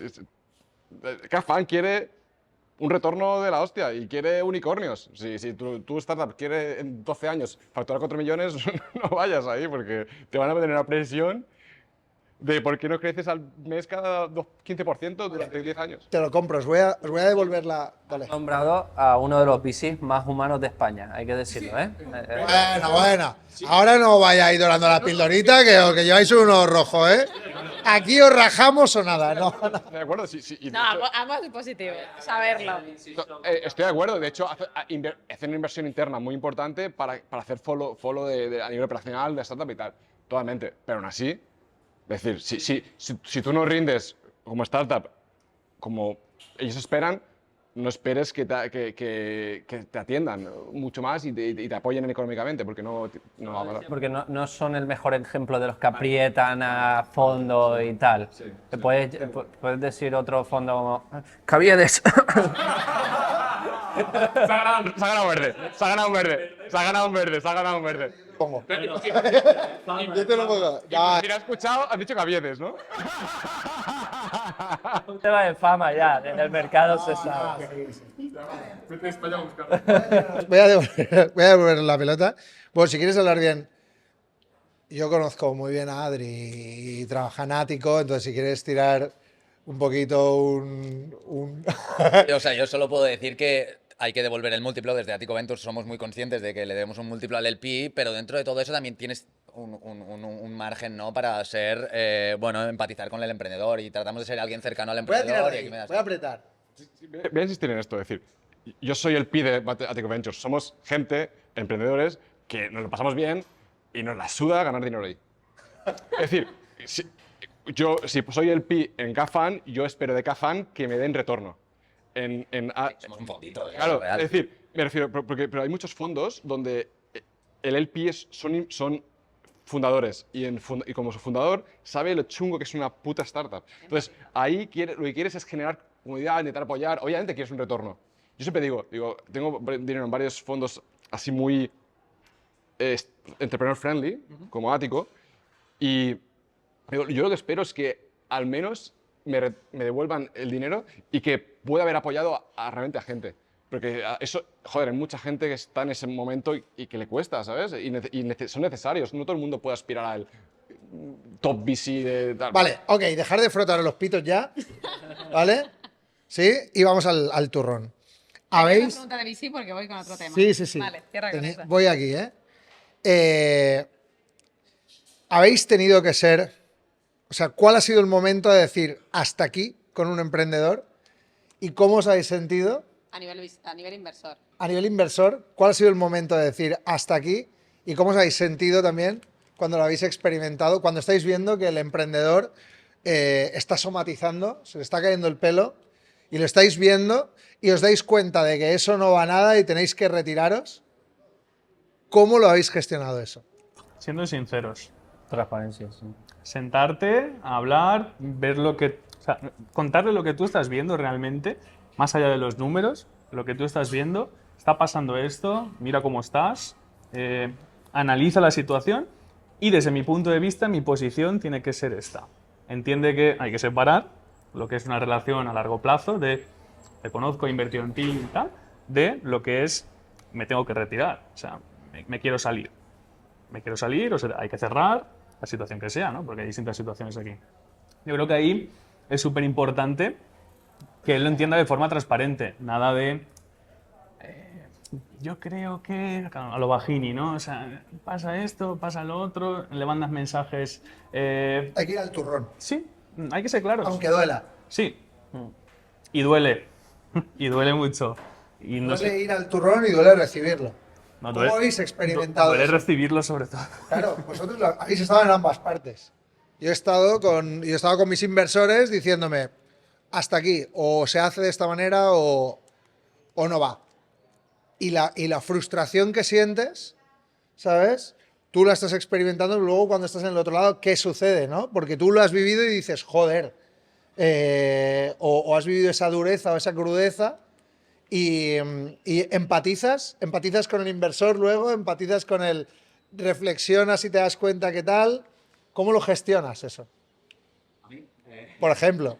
CAFAN quiere un retorno de la hostia y quiere unicornios. Si tu startup quiere en 12 años facturar 4 millones, no vayas ahí porque te van a meter una presión de por qué no creces al mes cada 15% durante 10 años. Te lo compro, os voy a devolver la... Vale. Nombrado a uno de los VCs más humanos de España, hay que decirlo, ¿eh? Bueno. Ahora no vayáis dorando la pildorita que lleváis uno rojo, ¿eh? Aquí os rajamos o nada, ¿no? ¿De acuerdo? Sí, y de No, hecho, ambos es positivo, saberlo. estoy de acuerdo. De hecho, hacer una inversión interna muy importante para hacer follow a nivel operacional de startup y tal. Totalmente. Pero aún así, es decir, si tú no rindes como startup como ellos esperan, no esperes que te atiendan mucho más y te apoyen económicamente, porque no va a pasar. Porque no son el mejor ejemplo de los que aprietan a fondo y tal. Puedes decir otro fondo como Caviedes. Se ha ganado un verde. Pongo. Yo te lo pongo. Ya. Si lo has escuchado, has dicho Caviedes, ¿no? Un tema de fama ya, en el mercado se sabe. Voy a devolver la pelota. Bueno, si quieres hablar bien, yo conozco muy bien a Adri y trabaja en Ático, entonces si quieres tirar un poquito O sea, yo solo puedo decir que hay que devolver el múltiplo. Desde Ático Ventures somos muy conscientes de que le debemos un múltiplo al LP, pero dentro de todo eso también tienes un margen, ¿no? Para ser, bueno, empatizar con el emprendedor y tratamos de ser alguien cercano al Voy a emprendedor. tirar de y ahí, aquí me das- voy a apretar. Voy a insistir en esto, es decir, yo soy el PI de Attico Ventures. Somos gente, emprendedores, que nos lo pasamos bien y nos la suda ganar dinero ahí. Es decir, si soy el PI en CAFAN, yo espero de CAFAN que me den retorno. Somos un fondito. Claro, real. es decir, me refiero, pero hay muchos fondos donde el LP son fundadores y como su fundador sabe lo chungo que es una puta startup. Entonces, ahí lo que quieres es generar comunidad, intentar apoyar. Obviamente quieres un retorno. Yo siempre digo, tengo dinero en varios fondos así muy entrepreneur friendly, como Ático, y yo lo que espero es que al menos me devuelvan el dinero y que pueda haber apoyado realmente a gente. Porque eso, joder, hay mucha gente que está en ese momento y que le cuesta, ¿sabes? Y son necesarios. No todo el mundo puede aspirar al top VC de tal. Vale, ok, dejar de frotar los pitos ya, ¿vale? Sí, y vamos al turrón. ¿Habéis? pregunta de VC porque voy con otro tema. Sí, sí, sí. Vale, cierra con esa. Voy aquí, ¿Habéis tenido que ser, o sea, cuál ha sido el momento de decir hasta aquí con un emprendedor y cómo os habéis sentido A nivel inversor. a nivel inversor? ¿Cuál ha sido el momento de decir hasta aquí y cómo os habéis sentido también cuando lo habéis experimentado, cuando estáis viendo que el emprendedor está somatizando, se le está cayendo el pelo y lo estáis viendo y os dais cuenta de que eso no va a nada y tenéis que retiraros? ¿Cómo lo habéis gestionado eso? Siendo sinceros. Transparencia, sí. Sentarte, hablar, ver lo que... O sea, contarle lo que tú estás viendo realmente, más allá de los números, lo que tú estás viendo, está pasando esto, mira cómo estás, analiza la situación y desde mi punto de vista, mi posición tiene que ser esta. Entiende que hay que separar lo que es una relación a largo plazo de te conozco, he invertido en ti y tal, de lo que es me tengo que retirar, o sea, me quiero salir. Me quiero salir, o sea, hay que cerrar, la situación que sea, ¿no? Porque hay distintas situaciones aquí. Yo creo que ahí es súper importante que él lo entienda de forma transparente, nada de yo creo que a lo bajini, ¿no? O sea, pasa esto, pasa lo otro, le mandas mensajes. Hay que ir al turrón, Sí, hay que ser claros. aunque duela. Sí, y duele, y duele mucho. Y no Duele sé, ir al turrón y duele recibirlo. no, ¿Cómo habéis experimentado duele eso? recibirlo sobre todo. Claro, vosotros habéis estado en ambas partes. Yo he estado con mis inversores diciéndome, hasta aquí, o se hace de esta manera o no va. Y la frustración que sientes, ¿sabes? Tú la estás experimentando y luego cuando estás en el otro lado, ¿qué sucede, no? Porque tú lo has vivido y dices, joder, o has vivido esa dureza o esa crudeza y empatizas con el inversor luego, empatizas con él, reflexionas y te das cuenta qué tal. ¿Cómo lo gestionas eso? Por ejemplo.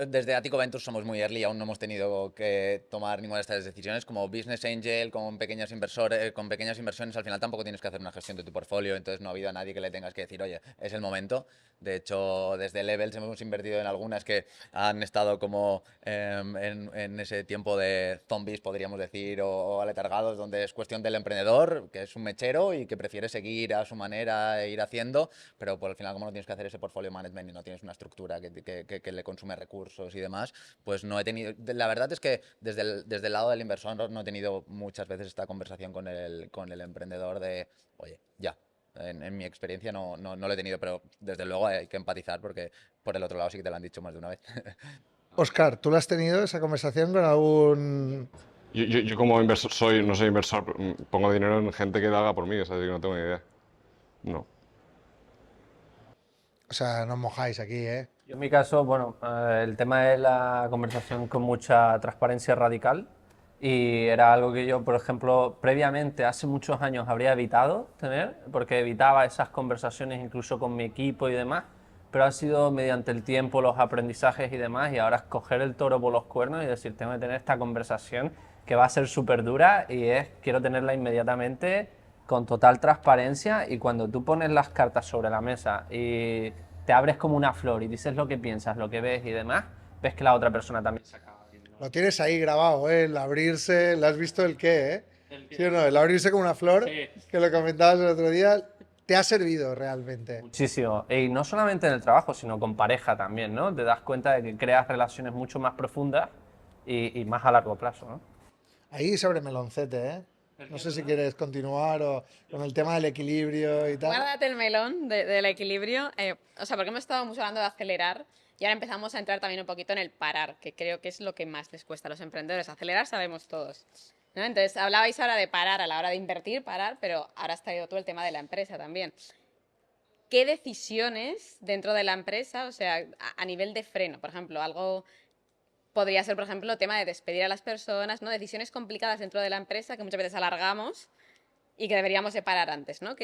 Desde Attico Ventures somos muy early, aún no hemos tenido que tomar ninguna de estas decisiones. Como business angel, con pequeñas inversiones, al final tampoco tienes que hacer una gestión de tu portfolio, entonces no ha habido a nadie que le tengas que decir, oye, es el momento. De hecho, desde Levels hemos invertido en algunas que han estado como en ese tiempo de zombies, podríamos decir, o aletargados, donde es cuestión del emprendedor, que es un mechero y que prefiere seguir a su manera e ir haciendo, pero por al final, como no tienes que hacer ese portfolio management y no tienes una estructura que le consume recursos y demás, pues no he tenido... La verdad es que desde el lado del inversor no he tenido muchas veces esta conversación con el emprendedor de, oye, ya. En mi experiencia no lo he tenido, pero desde luego hay que empatizar porque por el otro lado sí que te lo han dicho más de una vez. Óscar, ¿tú la has tenido esa conversación con algún...? Yo como inversor no soy inversor, pongo dinero en gente que lo haga por mí, o sea, que no tengo ni idea. No. O sea, no os mojáis aquí, ¿eh? Yo en mi caso, bueno, el tema de la conversación con mucha transparencia radical y era algo que yo, por ejemplo, previamente, hace muchos años, habría evitado tener, porque evitaba esas conversaciones incluso con mi equipo y demás, pero ha sido mediante el tiempo, los aprendizajes y demás, y ahora es coger el toro por los cuernos y decir, tengo que tener esta conversación que va a ser súper dura y quiero tenerla inmediatamente con total transparencia, y cuando tú pones las cartas sobre la mesa y te abres como una flor y dices lo que piensas, lo que ves y demás, ves que la otra persona también se acaba viendo. Lo tienes ahí grabado, ¿eh? El abrirse, ¿lo has visto el qué, eh? ¿Sí o no? El abrirse como una flor, que lo comentabas el otro día, te ha servido realmente. Muchísimo. Y no solamente en el trabajo, sino con pareja también, ¿no? Te das cuenta de que creas relaciones mucho más profundas y más a largo plazo, ¿no? Ahí sobre meloncete, ¿eh? No sé si quieres continuar o con el tema del equilibrio y tal. Guárdate el melón del equilibrio. O sea, porque hemos estado mucho hablando de acelerar y ahora empezamos a entrar también un poquito en el parar, que creo que es lo que más les cuesta a los emprendedores. Acelerar sabemos todos, ¿no? Entonces, hablabais ahora de parar a la hora de invertir, parar, pero ahora has traído tú el tema de la empresa también. ¿Qué decisiones dentro de la empresa, o sea, a nivel de freno, por ejemplo, algo... Podría ser, por ejemplo, el tema de despedir a las personas, ¿no? Decisiones complicadas dentro de la empresa que muchas veces alargamos y que deberíamos separar antes, ¿no?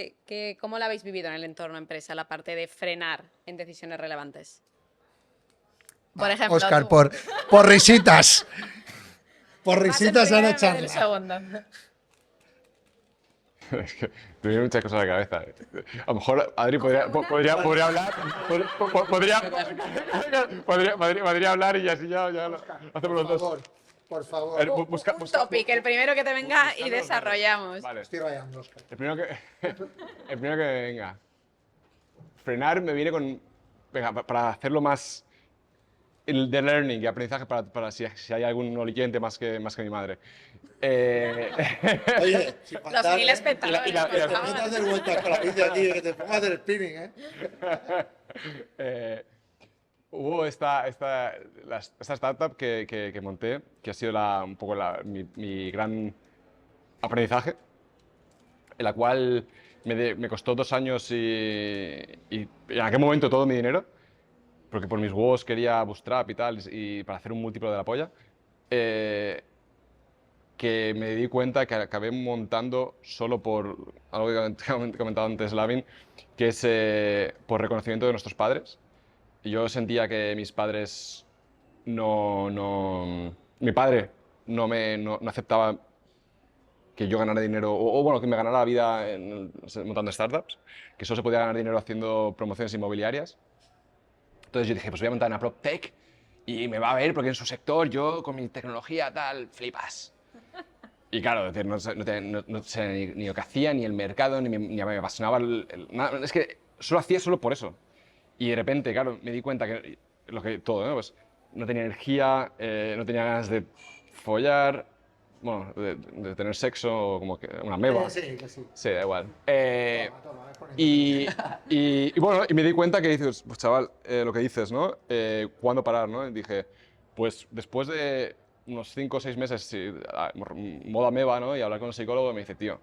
¿Cómo la habéis vivido en el entorno empresa, la parte de frenar en decisiones relevantes? Por ejemplo, Óscar, tú. por risitas. Por Vas el risitas van a primero y el echarla. segundo. Es que te vienen muchas cosas a la cabeza. A lo mejor Adri podría hablar. Podría hablar y así ya lo hacemos los dos. por favor. Un topic, el primero que te venga y desarrollamos. Vale. Estoy rayando, Oscar. El primero que me venga. Frenar me viene con... Venga, para hacerlo más... El de learning y aprendizaje para si hay algún oyente más que mi madre. Oye, sin Los faltar, 1000 espectadores, que te por favor. metas a hacer vueltas con la bici aquí, que te pongas a hacer spinning, Hubo esta startup que monté, que ha sido un poco mi gran aprendizaje, en la cual me costó 2 años y en aquel momento todo mi dinero, porque por mis huevos quería bootstrap y tal, y para hacer un múltiplo de la polla, que me di cuenta que acabé montando solo por algo que comentaba antes Lavin, que es por reconocimiento de nuestros padres. Y yo sentía que mis padres mi padre no aceptaba que yo ganara dinero, o bueno, que me ganara la vida montando startups, que solo se podía ganar dinero haciendo promociones inmobiliarias. Entonces yo dije, pues voy a montar una PropTech y me va a ver porque en su sector yo con mi tecnología tal, flipas. Y claro, no sé ni lo que hacía, ni el mercado, ni me apasionaba nada. Es que solo hacía solo por eso. Y de repente, claro, me di cuenta que todo, ¿no? Pues no tenía energía, no tenía ganas de follar, bueno, de tener sexo, o como que una meba. Sí, que sí. Sí, da igual. Toma, es bonito. Y bueno, y me di cuenta que dices, pues chaval, lo que dices, ¿no? ¿Cuándo parar, no? Y dije, pues después de unos 5 o 6 meses, sí, modo ameba, ¿no? Y hablar con el psicólogo, me dice, tío,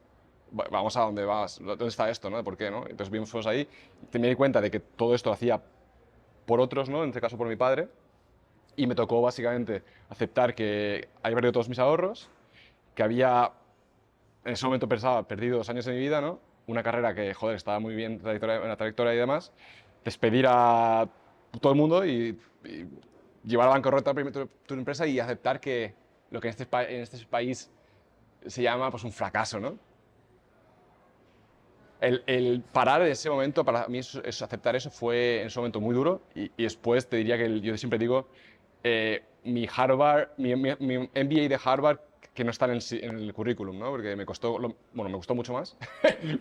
vamos a dónde vas, dónde está esto, ¿no? ¿Por qué, no? Entonces fuimos ahí, y me di cuenta de que todo esto lo hacía por otros, ¿no? En este caso por mi padre, y me tocó básicamente aceptar que había perdido todos mis ahorros, que había, en ese momento pensaba, perdido 2 años de mi vida, ¿no? Una carrera que, joder, estaba muy bien en la trayectoria y demás, despedir a todo el mundo y llevar a bancarrota tu empresa y aceptar que lo que en este país se llama pues un fracaso, ¿no? El parar en ese momento, para mí aceptar eso fue en ese momento muy duro y después te diría que yo siempre digo, mi MBA de Harvard que no está en el currículum, ¿no? Porque me costó, me gustó mucho más,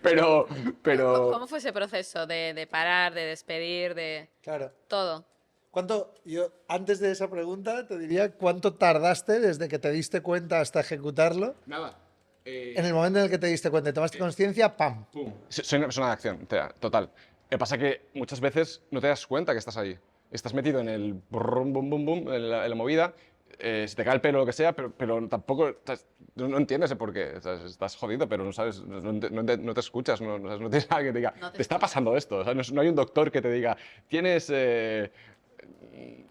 pero... ¿Cómo fue ese proceso de parar, de despedir, de Claro. todo? Yo, antes de esa pregunta, te diría cuánto tardaste desde que te diste cuenta hasta ejecutarlo. Nada. En el momento en el que te diste cuenta y tomaste conciencia, ¡pam! ¡Pum! Soy una persona de acción, total. Lo que pasa es que muchas veces no te das cuenta que estás ahí. Estás metido en el brum, bum, bum, bum, en la movida, se te cae el pelo o lo que sea, pero tampoco no entiendes el por qué. Estás jodido, pero no sabes, no te escuchas, no tienes alguien que te diga, te está pasando esto. O sea, no hay un doctor que te diga, tienes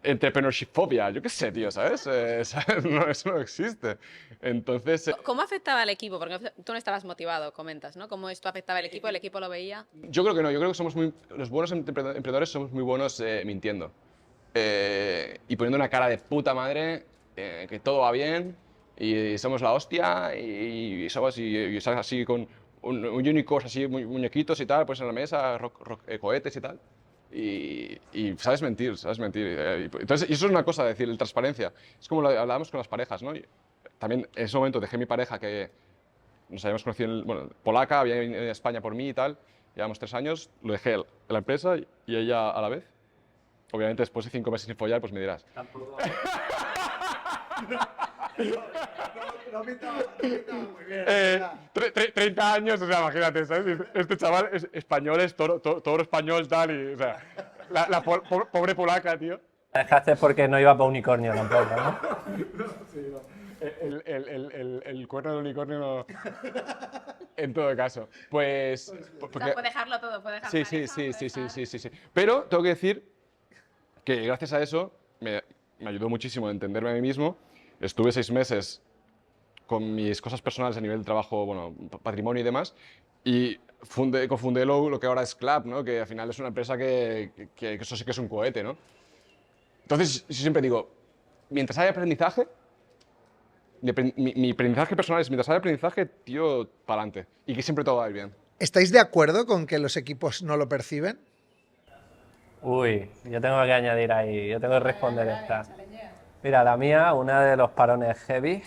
entrepreneurship phobia, yo qué sé, tío, ¿sabes? No, eso no existe. Entonces... ¿Cómo afectaba al equipo? Porque tú no estabas motivado, comentas, ¿no? ¿Cómo esto afectaba al equipo? ¿El equipo lo veía? Yo creo que no, yo creo que los buenos emprendedores somos muy buenos mintiendo. Y poniendo una cara de puta madre, que todo va bien, y somos la hostia, y sabes así con un unicorn, así muñequitos y tal, pues en la mesa, cohetes y tal. Y sabes mentir, sabes mentir. Entonces, y eso es una cosa, decir, la transparencia. Es como lo hablábamos con las parejas, ¿no? También en ese momento dejé mi pareja que nos habíamos conocido, polaca, había venido a España por mí y tal, llevamos 3 años, lo dejé en la empresa y ella a la vez. Obviamente después de 5 meses sin follar, pues me dirás. Tampoco. No pintaba muy bien. 30 años, o sea, imagínate, ¿sabes? Este chaval es español, es toro español, tal, y, o sea, la pobre polaca, tío. La dejaste porque no iba para unicornio tampoco, ¿no? Sí, no. El cuerno del unicornio no... En todo caso, pues... Porque... puede dejarlo todo, puede dejarlo. Sí. Pero tengo que decir que gracias a eso me ayudó muchísimo a entenderme a mí mismo. Estuve 6 meses con mis cosas personales a nivel de trabajo, bueno, patrimonio y demás, y cofundé lo que ahora es Clap, ¿no? Que al final es una empresa que eso sí que es un cohete, ¿no? Entonces, yo siempre digo, mientras haya aprendizaje, mi aprendizaje personal es mientras haya aprendizaje, tío, para adelante, y que siempre todo va a ir bien. ¿Estáis de acuerdo con que los equipos no lo perciben? Uy, yo tengo que añadir ahí, yo tengo que responder esta. Mira, la mía, una de los parones heavy,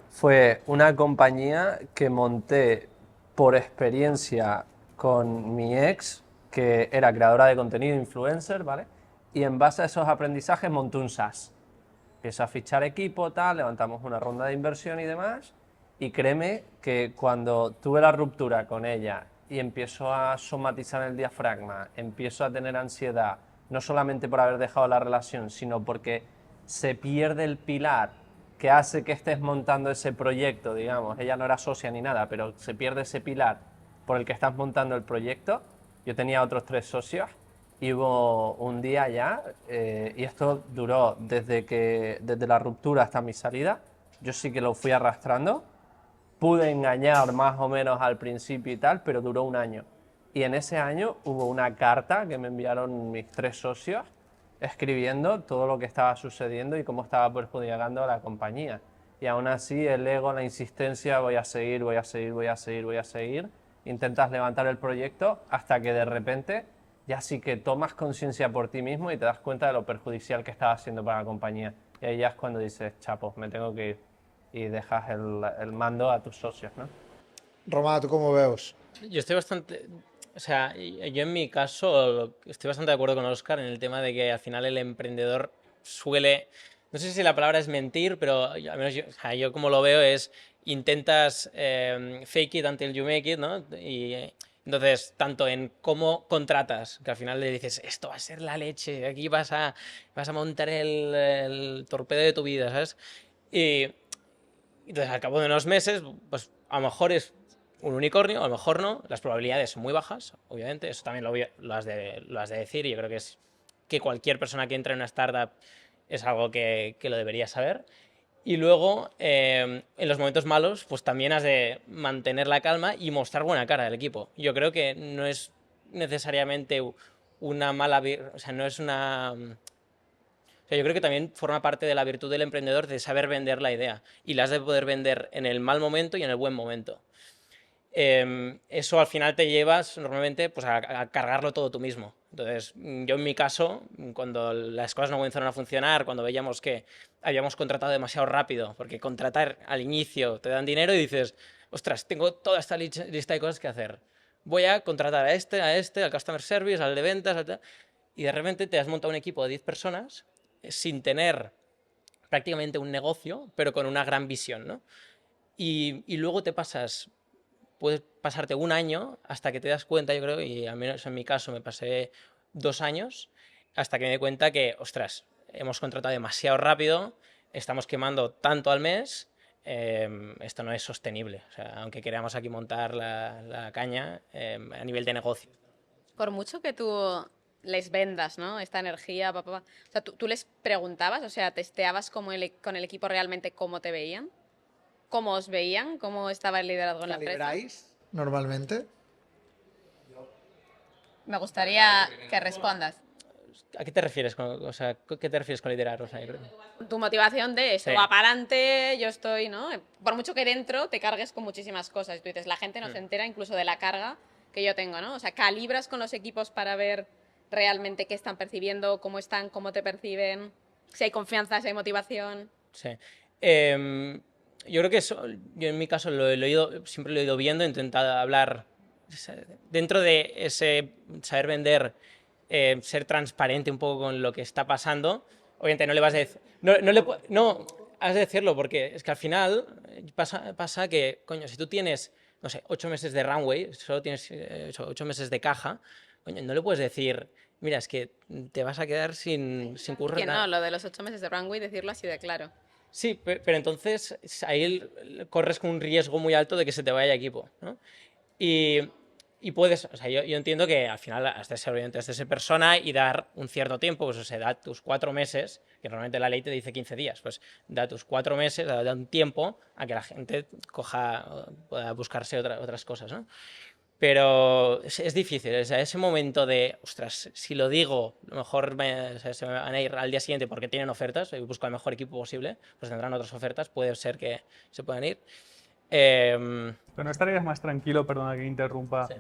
fue una compañía que monté por experiencia con mi ex, que era creadora de contenido, influencer, ¿vale? Y en base a esos aprendizajes monté un SaaS. Empiezo a fichar equipo, tal, levantamos una ronda de inversión y demás. Y créeme que cuando tuve la ruptura con ella y empiezo a somatizar el diafragma, empiezo a tener ansiedad, no solamente por haber dejado la relación, sino porque se pierde el pilar que hace que estés montando ese proyecto, digamos. Ella no era socia ni nada, pero se pierde ese pilar por el que estás montando el proyecto. Yo tenía otros 3 socios y hubo un día ya, y esto duró desde la ruptura hasta mi salida. Yo sí que lo fui arrastrando. Pude engañar más o menos al principio y tal, pero duró un año. Y en ese año hubo una carta que me enviaron mis 3 socios escribiendo todo lo que estaba sucediendo y cómo estaba perjudicando a la compañía. Y aún así el ego, la insistencia, voy a seguir, voy a seguir, voy a seguir, voy a seguir. Intentas levantar el proyecto hasta que de repente ya sí que tomas conciencia por ti mismo y te das cuenta de lo perjudicial que estaba haciendo para la compañía. Y ahí ya es cuando dices, chapo, me tengo que ir. Y dejas el mando a tus socios, ¿no? Roma, ¿tú cómo veus? Yo estoy bastante, o sea, yo en mi caso estoy bastante de acuerdo con Oscar en el tema de que al final el emprendedor suele, no sé si la palabra es mentir, pero al menos yo, o sea, yo como lo veo es intentas fake it until you make it, ¿no? Y entonces, tanto en cómo contratas, que al final le dices, esto va a ser la leche, aquí vas a montar el torpedo de tu vida, ¿sabes? Y entonces, al cabo de unos meses, pues a lo mejor es un unicornio, a lo mejor no. Las probabilidades son muy bajas, obviamente. Eso también lo has de decir. Y yo creo que es que cualquier persona que entre en una startup es algo que lo debería saber. Y luego, en los momentos malos, pues también has de mantener la calma y mostrar buena cara del equipo. Yo creo que no es necesariamente una mala... O sea, no es una... O sea, yo creo que también forma parte de la virtud del emprendedor de saber vender la idea y la has de poder vender en el mal momento y en el buen momento. Eso al final te llevas normalmente pues, a cargarlo todo tú mismo. Entonces, yo en mi caso, cuando las cosas no comenzaron a funcionar, cuando veíamos que habíamos contratado demasiado rápido, porque contratar al inicio te dan dinero y dices, ostras, tengo toda esta lista de cosas que hacer. Voy a contratar a este, al customer service, al de ventas, y de repente te has montado un equipo de 10 personas sin tener prácticamente un negocio, pero con una gran visión, ¿no? Y luego puedes pasarte un año hasta que te das cuenta, yo creo, y al menos en mi caso me pasé 2 años, hasta que me di cuenta que, ostras, hemos contratado demasiado rápido, estamos quemando tanto al mes, esto no es sostenible. O sea, aunque queramos aquí montar la caña a nivel de negocio. Por mucho que tú les vendas, ¿no? Esta energía, pa, pa, pa. O sea, ¿tú les preguntabas, o sea, testeabas con el equipo realmente cómo te veían? ¿Cómo os veían? ¿Cómo estaba el liderazgo en la empresa? ¿Calibráis normalmente? Me gustaría que respondas. ¿A qué te refieres o sea, qué te refieres con liderar? O sea, Tu motivación de esto Sí. va para adelante, yo estoy, ¿no? Por mucho que dentro te cargues con muchísimas cosas. Y tú dices, la gente no se entera incluso de la carga que yo tengo, ¿no? O sea, calibras con los equipos para ver realmente qué están percibiendo, cómo están, cómo te perciben, si hay confianza, si hay motivación. Sí. Yo creo que eso, yo en mi caso siempre lo he ido viendo, he intentado hablar dentro de ese saber vender, ser transparente un poco con lo que está pasando. Obviamente no le vas a decir, no, has de decirlo porque es que al final pasa que, coño, si tú tienes, no sé, 8 meses de runway, solo tienes 8 meses de caja, coño, no le puedes decir, mira, es que te vas a quedar sin curro. Que no, lo de los 8 meses de runway, decirlo así de claro. Sí, pero entonces ahí corres con un riesgo muy alto de que se te vaya equipo, ¿no? Y puedes, o sea, yo entiendo que al final has de ser obviamente has de ser persona y dar un cierto tiempo, pues o sea, da tus 4 meses, que normalmente la ley te dice 15 días, pues da tus 4 meses, da un tiempo a que la gente pueda buscarse otras cosas, ¿no? Pero es difícil, o sea, ese momento de, ostras, si lo digo, a lo mejor o sea, se me van a ir al día siguiente porque tienen ofertas, y busco el mejor equipo posible, pues tendrán otras ofertas, puede ser que se puedan ir. Pero no estarías más tranquilo, perdona que interrumpa, Sí.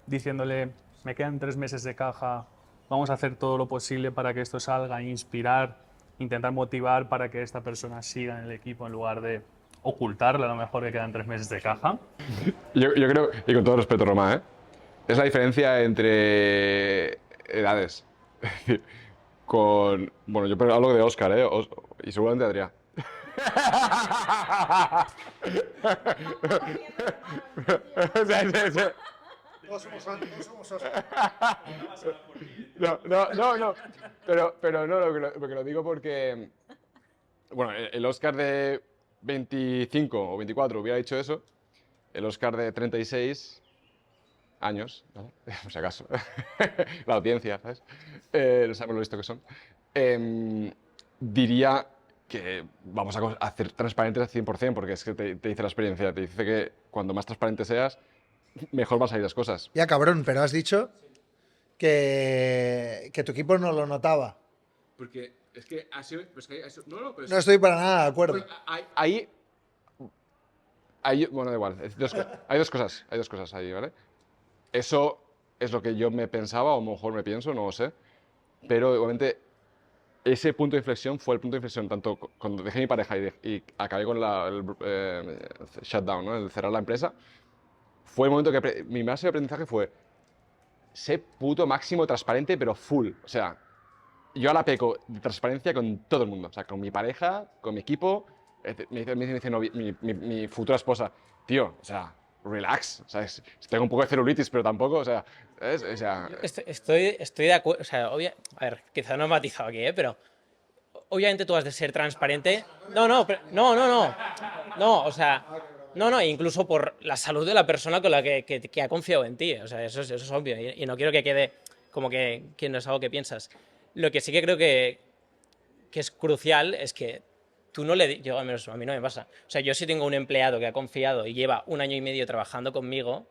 diciéndole, me quedan 3 meses de caja, vamos a hacer todo lo posible para que esto salga, inspirar intentar motivar para que esta persona siga en el equipo en lugar de ocultarle a lo mejor que quedan 3 meses de caja. Yo creo, y con todo respeto, Roma, ¿eh? Es la diferencia entre edades. Es decir, bueno, yo hablo de Óscar, ¿eh? Y seguramente Adrián. Todos somos Oscar. No. Pero no, porque lo digo porque, bueno, el Óscar de 25 o 24 hubiera dicho eso, el Óscar de 36 años, ¿vale? Por si acaso, la audiencia, ¿sabes? No sabemos lo listo que son. Diría que vamos a hacer transparentes al 100%, porque es que te dice la experiencia, te dice que cuando más transparente seas, mejor van a salir las cosas. Ya, cabrón, pero has dicho que tu equipo no lo notaba. Porque es que ha sido... pero No estoy para nada de acuerdo. Bueno, da igual. Hay dos cosas ahí, ¿vale? Eso es lo que yo me pensaba, o a lo mejor me pienso, no lo sé. Pero igualmente, ese punto de inflexión fue el punto de inflexión, tanto cuando dejé mi pareja y acabé con el shutdown, ¿no? El cerrar la empresa. Fue el momento que mi base de aprendizaje fue ser puto máximo transparente, pero full. O sea, yo ahora peco de transparencia con todo el mundo. O sea, con mi pareja, con mi equipo. Me dice mi futura esposa, tío, o sea, relax. O sea, tengo un poco de celulitis, pero tampoco, o sea... O sea Estoy de acuerdo. O sea, a ver, quizá no he matizado aquí, pero obviamente tú has de ser transparente. No, o sea, no, incluso por la salud de la persona con la que ha confiado en ti. O sea, eso es obvio. Y no quiero que quede como que no es algo que piensas. Lo que sí que creo que es crucial es que tú no le... Yo, al menos a mí no me pasa. O sea, yo si tengo un empleado que ha confiado y lleva 1 año y medio trabajando conmigo,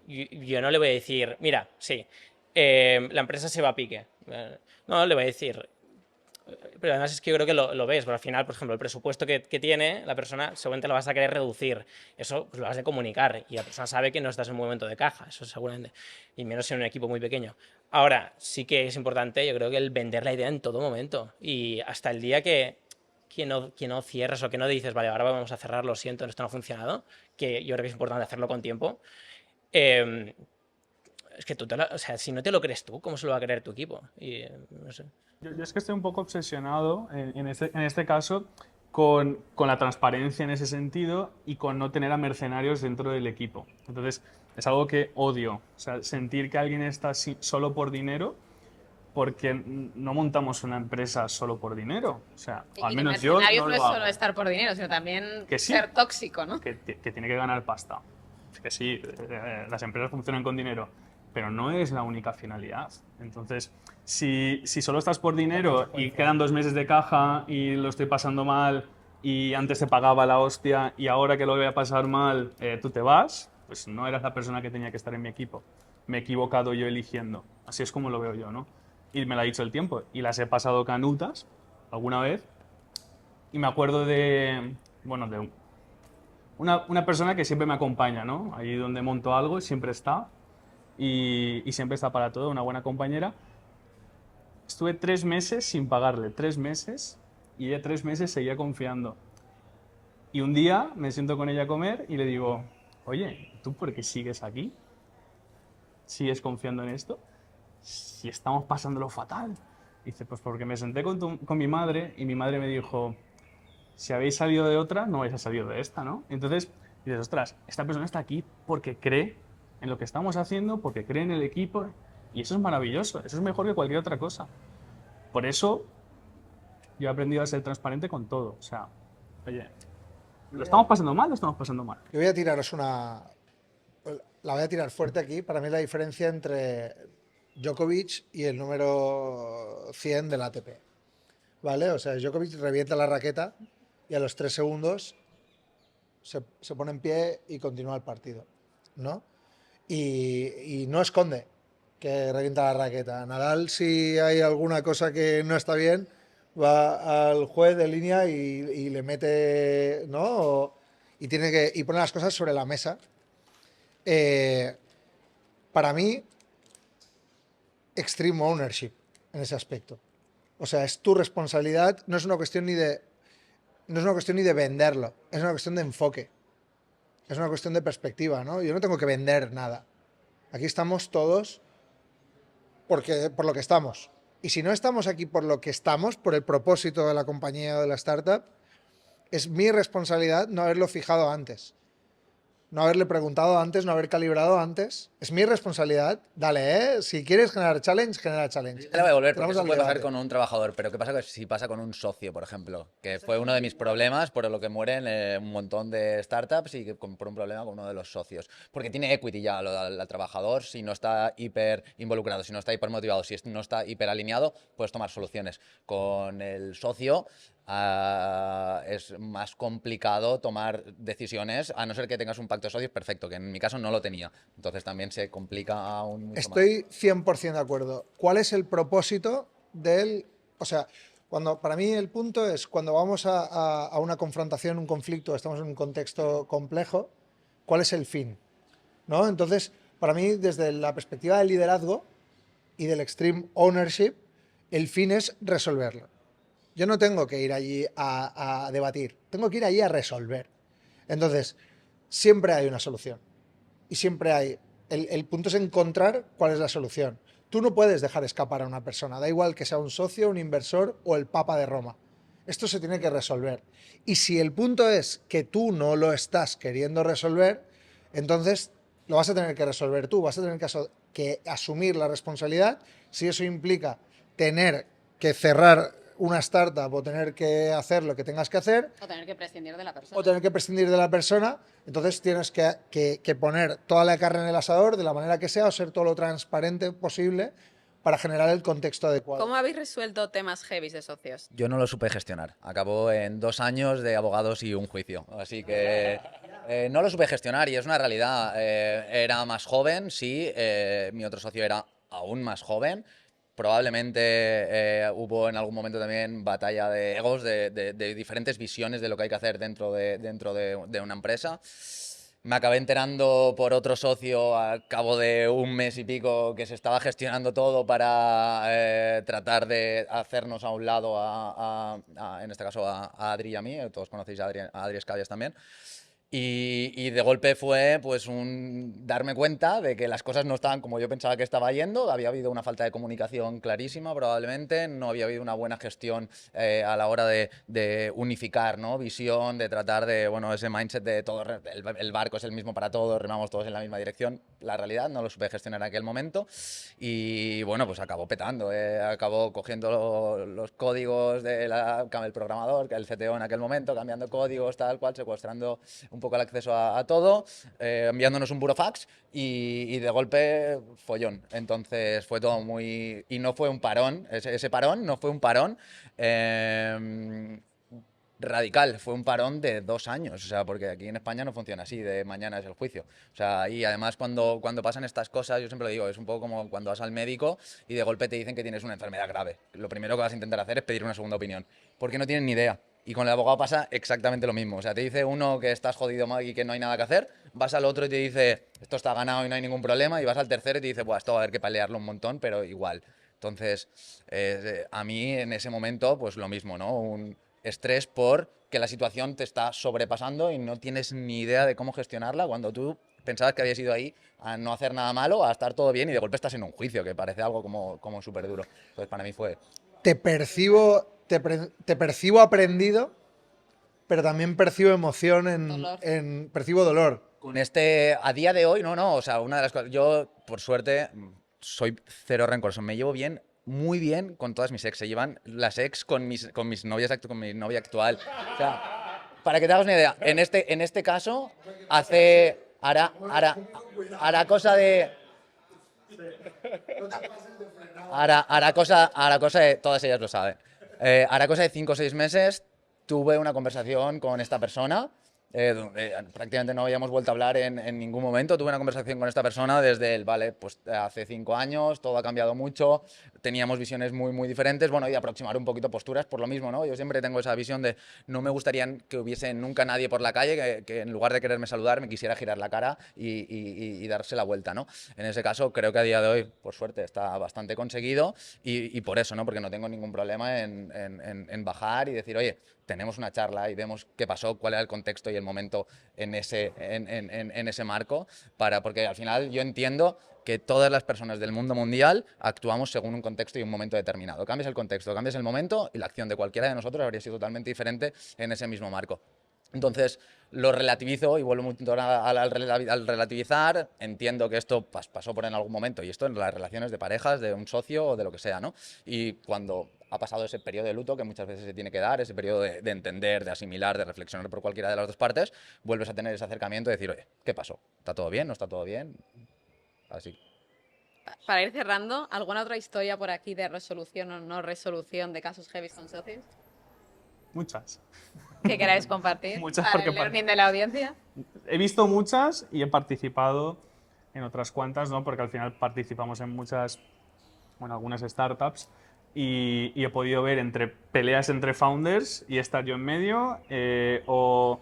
yo no le voy a decir, mira, sí, la empresa se va a pique. No, le voy a decir... Pero además es que yo creo que lo ves, pero al final, por ejemplo, el presupuesto que tiene la persona seguramente lo vas a querer reducir. Eso pues, lo has de comunicar y la persona sabe que no estás en un momento de caja, eso seguramente, y menos en un equipo muy pequeño. Ahora, sí que es importante, yo creo que el vender la idea en todo momento y hasta el día que no cierres o que no dices, vale, ahora vamos a cerrar, lo siento, esto no ha funcionado, que yo creo que es importante hacerlo con tiempo. Es que o sea, si no te lo crees tú, ¿cómo se lo va a creer tu equipo? Y, no sé. Yo es que estoy un poco obsesionado en este caso con la transparencia en ese sentido y con no tener a mercenarios dentro del equipo. Entonces, es algo que odio. O sea, sentir que alguien está solo por dinero, porque no montamos una empresa solo por dinero. O sea, al menos yo no no es lo hago. solo estar por dinero, sino también Que sí, ser tóxico, ¿no? que tiene que ganar pasta. Que sí, las empresas funcionan con dinero, pero no es la única finalidad. Entonces, si solo estás por dinero y quedan 2 meses de caja y lo estoy pasando mal y antes te pagaba la hostia y ahora que lo voy a pasar mal tú te vas, pues no eras la persona que tenía que estar en mi equipo. Me he equivocado yo eligiendo. Así es como lo veo yo, ¿no? Y me lo ha dicho el tiempo. Y las he pasado canutas alguna vez. Y me acuerdo de una persona que siempre me acompaña, ¿no? Ahí donde monto algo siempre está. Y siempre está para todo, una buena compañera. Estuve 3 meses sin pagarle, 3 meses, y ella 3 meses seguía confiando. Y un día me siento con ella a comer y le digo, oye, ¿tú por qué sigues aquí? ¿Sigues confiando en esto? Si estamos pasándolo fatal. Dice, pues porque me senté con mi madre y mi madre me dijo, si habéis salido de otra, no vais a salir de esta, ¿no? Entonces dices, ostras, esta persona está aquí porque cree en lo que estamos haciendo, porque cree en el equipo, y eso es maravilloso, eso es mejor que cualquier otra cosa. Por eso yo he aprendido a ser transparente con todo. O sea, oye, ¿lo estamos pasando mal o lo estamos pasando mal? Yo voy a tiraros la voy a tirar fuerte aquí. Para mí la diferencia entre Djokovic y el número 100 del ATP. ¿Vale? O sea, Djokovic revienta la raqueta y a los 3 segundos se pone en pie y continúa el partido, ¿no? Y no esconde que revienta la raqueta. Nadal, si hay alguna cosa que no está bien, va al juez de línea y le mete, ¿no? Y pone las cosas sobre la mesa. Para mí, extreme ownership en ese aspecto. O sea, es tu responsabilidad, no es una cuestión ni de venderlo, es una cuestión de enfoque. Es una cuestión de perspectiva, ¿no? Yo no tengo que vender nada. Aquí estamos todos por lo que estamos. Y si no estamos aquí por lo que estamos, por el propósito de la compañía o de la startup, es mi responsabilidad no haberlo fijado antes. No haberle preguntado antes, no haber calibrado antes. Es mi responsabilidad. Dale, si quieres generar challenge, genera challenge. Te la voy a devolver porque Vamos eso al puede pasar debate. con un trabajador, pero ¿qué pasa si pasa con un socio, por ejemplo? Que fue uno de mis problemas por lo que mueren un montón de startups y por un problema con uno de los socios. Porque tiene equity ya al trabajador, si no está hiper involucrado, si no está hiper motivado, si no está hiper alineado, puedes tomar soluciones. Con el socio es más complicado tomar decisiones, a no ser que tengas un pacto de socios perfecto, que en mi caso no lo tenía. Entonces también se complica aún mucho más. Estoy 100% de acuerdo. ¿Cuál es el propósito del...? O sea, para mí el punto es cuando vamos a una confrontación, un conflicto, estamos en un contexto complejo, ¿cuál es el fin? ¿No? Entonces, para mí, desde la perspectiva del liderazgo y del extreme ownership, el fin es resolverlo. Yo no tengo que ir allí a debatir, tengo que ir allí a resolver. Entonces, siempre hay una solución. Y siempre hay... El punto es encontrar cuál es la solución. Tú no puedes dejar escapar a una persona, da igual que sea un socio, un inversor o el Papa de Roma. Esto se tiene que resolver. Y si el punto es que tú no lo estás queriendo resolver, entonces lo vas a tener que resolver tú, vas a tener que asumir la responsabilidad. Si eso implica tener que cerrar una startup o tener que hacer lo que tengas que hacer, O tener que prescindir de la persona. o tener que prescindir de la persona, entonces tienes que poner toda la carne en el asador de la manera que sea o ser todo lo transparente posible para generar el contexto adecuado. ¿Cómo habéis resuelto temas heavy de socios? Yo no lo supe gestionar. Acabó en 2 años de abogados y un juicio. Así que no lo supe gestionar y es una realidad. Era más joven, sí. Mi otro socio era aún más joven. Probablemente hubo en algún momento también batalla de egos, de diferentes visiones de lo que hay que hacer dentro de una empresa. Me acabé enterando por otro socio al cabo de un mes y pico que se estaba gestionando todo para tratar de hacernos a un lado, en este caso a Adri y a mí. Todos conocéis a Adri Escabias también. Y de golpe fue pues darme cuenta de que las cosas no estaban como yo pensaba que estaba yendo. Había habido una falta de comunicación clarísima probablemente, no había habido una buena gestión a la hora de unificar, ¿no? Visión, de tratar de, bueno, ese mindset de todo, el barco es el mismo para todos, remamos todos en la misma dirección. La realidad no lo supe gestionar en aquel momento y bueno, pues acabó petando, acabó cogiendo los códigos del programador, el CTO en aquel momento, cambiando códigos, tal cual, secuestrando un poco el acceso a todo, enviándonos un burofax y de golpe follón. Entonces fue todo muy... Y no fue un parón, ese parón no fue un parón radical, fue un parón de 2 años, o sea, porque aquí en España no funciona así, de mañana es el juicio. O sea, y además cuando pasan estas cosas, yo siempre lo digo, es un poco como cuando vas al médico y de golpe te dicen que tienes una enfermedad grave. Lo primero que vas a intentar hacer es pedir una segunda opinión, porque no tienen ni idea. Y con el abogado pasa exactamente lo mismo. O sea, te dice uno que estás jodido y que no hay nada que hacer, vas al otro y te dice, esto está ganado y no hay ningún problema, y vas al tercero y te dice, pues esto va a haber que pelearlo un montón, pero igual. Entonces, a mí en ese momento, pues lo mismo, ¿no? Un estrés por que la situación te está sobrepasando y no tienes ni idea de cómo gestionarla cuando tú pensabas que habías ido ahí a no hacer nada malo, a estar todo bien y de golpe estás en un juicio, que parece algo como súper duro. Entonces, para mí fue... Te percibo aprendido, pero también percibo emoción percibo dolor. Con a día de hoy, no, o sea, una de las cosas, yo, por suerte, soy cero rencoroso, me llevo bien, muy bien con todas mis ex, se llevan las ex con mis novias, con mi novia actual, o sea, para que te hagas una idea, en este caso, hará cosa de... Hará cosa de... Todas ellas lo saben. Hará cosa de 5 o 6 meses tuve una conversación con esta persona prácticamente no habíamos vuelto a hablar en ningún momento. Tuve una conversación con esta persona desde el, vale, pues hace 5 años, todo ha cambiado mucho, teníamos visiones muy, muy diferentes, bueno, y aproximar un poquito posturas por lo mismo, ¿no? Yo siempre tengo esa visión de no me gustaría que hubiese nunca nadie por la calle que en lugar de quererme saludar me quisiera girar la cara y darse la vuelta, ¿no? En ese caso, creo que a día de hoy, por suerte, está bastante conseguido y por eso, ¿no? Porque no tengo ningún problema en bajar y decir, oye, tenemos una charla y vemos qué pasó, cuál era el contexto y el momento en ese marco, porque al final yo entiendo que todas las personas del mundo mundial actuamos según un contexto y un momento determinado. Cambias el contexto, cambias el momento y la acción de cualquiera de nosotros habría sido totalmente diferente en ese mismo marco. Entonces lo relativizo y vuelvo al relativizar, entiendo que esto pasó por en algún momento y esto en las relaciones de parejas, de un socio o de lo que sea, ¿no? Y cuando ha pasado ese periodo de luto que muchas veces se tiene que dar, ese periodo de entender, de asimilar, de reflexionar por cualquiera de las dos partes, vuelves a tener ese acercamiento y decir, oye, ¿qué pasó? ¿Está todo bien? ¿No está todo bien? Así. Para ir cerrando, ¿alguna otra historia por aquí de resolución o no resolución de casos heavy con socios Muchas. que queráis compartir Muchas, para porque el learning de la audiencia? He visto muchas y he participado en otras cuantas, ¿no? Porque al final participamos en muchas, bueno, algunas startups y he podido ver entre peleas entre founders y estar yo en medio o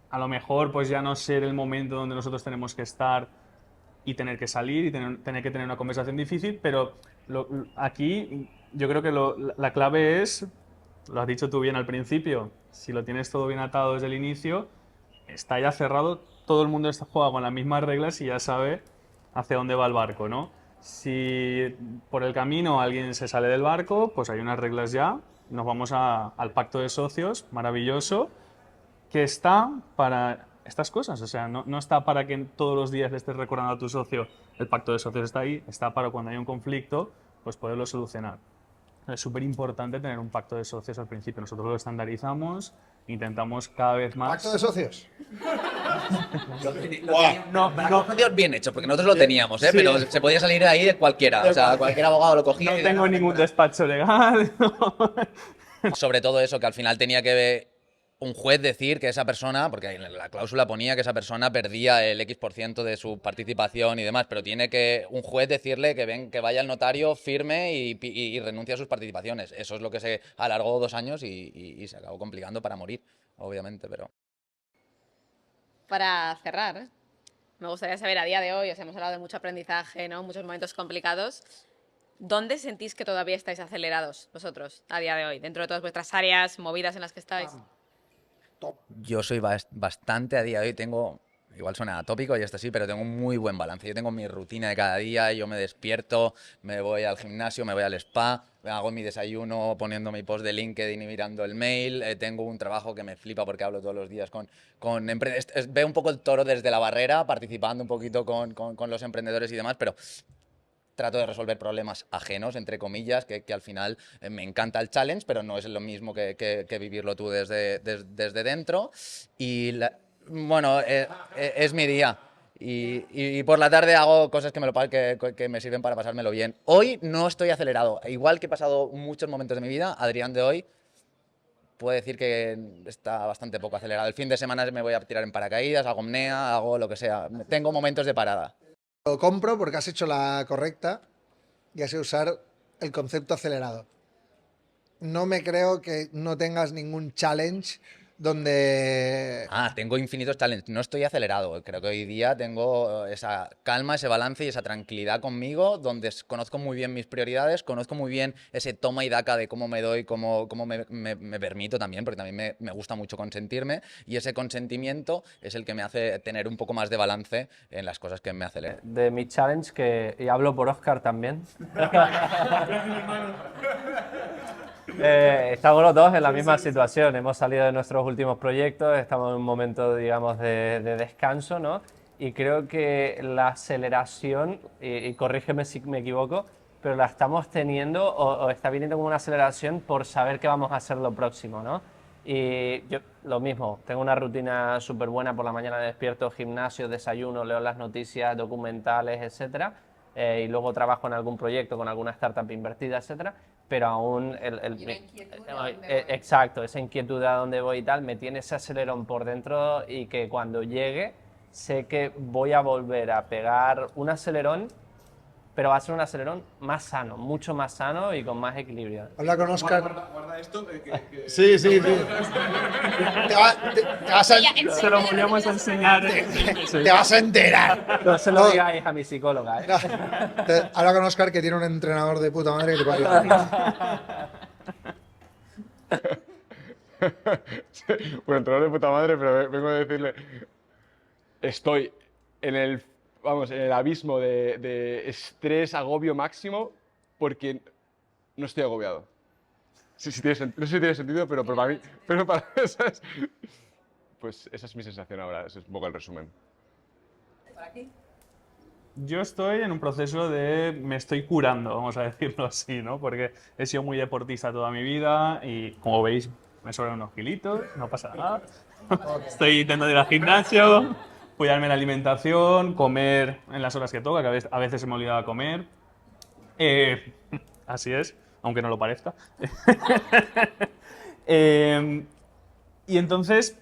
a lo mejor pues ya no ser el momento donde nosotros tenemos que estar y tener que salir y tener que tener una conversación difícil, pero aquí yo creo que la clave es, lo has dicho tú bien al principio, si lo tienes todo bien atado desde el inicio, está ya cerrado, todo el mundo juega con las mismas reglas y ya sabe hacia dónde va el barco, ¿no? Si por el camino alguien se sale del barco, pues hay unas reglas ya, nos vamos al pacto de socios, maravilloso, que está para estas cosas, o sea, no está para que todos los días le estés recordando a tu socio, el pacto de socios está ahí, está para cuando hay un conflicto, pues poderlo solucionar. Es súper importante tener un pacto de socios al principio. Nosotros lo estandarizamos, intentamos cada vez más... ¿Pacto de socios? No, bien hecho, porque nosotros lo teníamos, ¿eh? Sí. Pero se podía salir de ahí de cualquiera. O sea, cualquier abogado lo cogía. No tengo ningún despacho legal. Sobre todo eso, que al final tenía que ver un juez decir que esa persona, porque la cláusula ponía que esa persona perdía el X% de su participación y demás, pero tiene que un juez decirle que vaya al notario, firme y renuncie a sus participaciones. Eso es lo que se alargó 2 años y se acabó complicando para morir, obviamente, pero... Para cerrar, me gustaría saber a día de hoy, os hemos hablado de mucho aprendizaje, ¿no? Muchos momentos complicados. ¿Dónde sentís que todavía estáis acelerados vosotros a día de hoy? Dentro de todas vuestras áreas, movidas en las que estáis. Yo soy bastante a día de hoy, tengo, igual suena atópico y esto sí, pero tengo un muy buen balance. Yo tengo mi rutina de cada día, yo me despierto, me voy al gimnasio, me voy al spa, hago mi desayuno poniendo mi post de LinkedIn y mirando el mail, tengo un trabajo que me flipa porque hablo todos los días con emprendedores. Veo un poco el toro desde la barrera, participando un poquito con los emprendedores y demás, pero... trato de resolver problemas ajenos, entre comillas, que al final me encanta el challenge, pero no es lo mismo que vivirlo tú desde dentro. Y bueno, es mi día. Y por la tarde hago cosas que me sirven para pasármelo bien. Hoy no estoy acelerado. Igual que he pasado muchos momentos de mi vida, Adrián de hoy puedo decir que está bastante poco acelerado. El fin de semana me voy a tirar en paracaídas, hago apnea, hago lo que sea. Tengo momentos de parada. Lo compro porque has hecho la correcta y has de usar el concepto acelerado. No me creo que no tengas ningún challenge donde... Tengo infinitos challenges. No estoy acelerado. Creo que hoy día tengo esa calma, ese balance y esa tranquilidad conmigo, donde conozco muy bien mis prioridades, conozco muy bien ese toma y daca de cómo me doy, cómo me permito también, porque también me gusta mucho consentirme, y ese consentimiento es el que me hace tener un poco más de balance en las cosas que me aceleran. De mi challenge, y hablo por Óscar también. Estamos los dos en la misma situación, hemos salido de nuestros últimos proyectos, estamos en un momento, digamos, de descanso, ¿no? Y creo que la aceleración, y corrígeme si me equivoco, pero la estamos teniendo o está viniendo como una aceleración por saber qué vamos a hacer lo próximo, ¿no? Y yo lo mismo, tengo una rutina súper buena, por la mañana despierto, gimnasio, desayuno, leo las noticias, documentales, etcétera, y luego trabajo en algún proyecto con alguna startup invertida, etcétera. pero aún exacto, esa inquietud de a dónde voy y tal, me tiene ese acelerón por dentro y que cuando llegue sé que voy a volver a pegar un acelerón, pero va a ser un acelerón más sano, mucho más sano y con más equilibrio. Habla con Óscar. Guarda esto. Sí, sí, sí. Te vas a, Se lo volvíamos a enseñar. te vas a enterar. No se lo digáis a mi psicóloga, ¿eh? Habla con Óscar, que tiene un entrenador de puta madre que te va a ayudar. Bueno, entrenador de puta madre, pero vengo a decirle, estoy en el abismo de estrés, agobio máximo, porque no estoy agobiado. No sé si tiene sentido, pero para mí, ¿sabes? Pues esa es mi sensación ahora, ese es un poco el resumen. Yo estoy en un proceso de me estoy curando, vamos a decirlo así, ¿no? Porque he sido muy deportista toda mi vida y, como veis, me sobran unos kilitos, no pasa nada. Estoy intentando ir al gimnasio, cuidarme la alimentación, comer en las horas que toca, que a veces se me olvidaba comer. Así es, aunque no lo parezca. Y entonces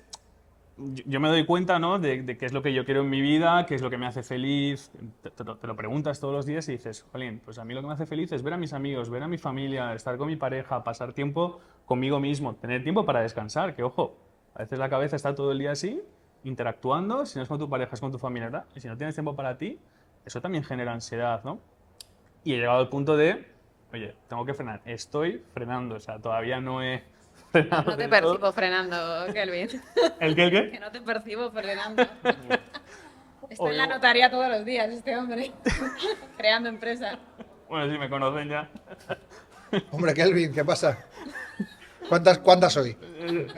yo me doy cuenta, ¿no? de qué es lo que yo quiero en mi vida, qué es lo que me hace feliz. Te lo preguntas todos los días y dices, jolín, pues a mí lo que me hace feliz es ver a mis amigos, ver a mi familia, estar con mi pareja, pasar tiempo conmigo mismo, tener tiempo para descansar, que ojo, a veces la cabeza está todo el día así, interactuando, si no es con tu pareja, es con tu familia, ¿verdad? Y si no tienes tiempo para ti, eso también genera ansiedad, ¿no? Y he llegado al punto de, oye, tengo que frenar, estoy frenando, o sea, todavía no he frenado No te del todo. percibo frenando, Kelvin. ¿El qué, el qué? Que no te percibo frenando. Está en la notaría todos los días este hombre, creando empresa. Bueno, sí, me conocen ya. Hombre, Kelvin, ¿qué pasa? ¿Cuántas hoy?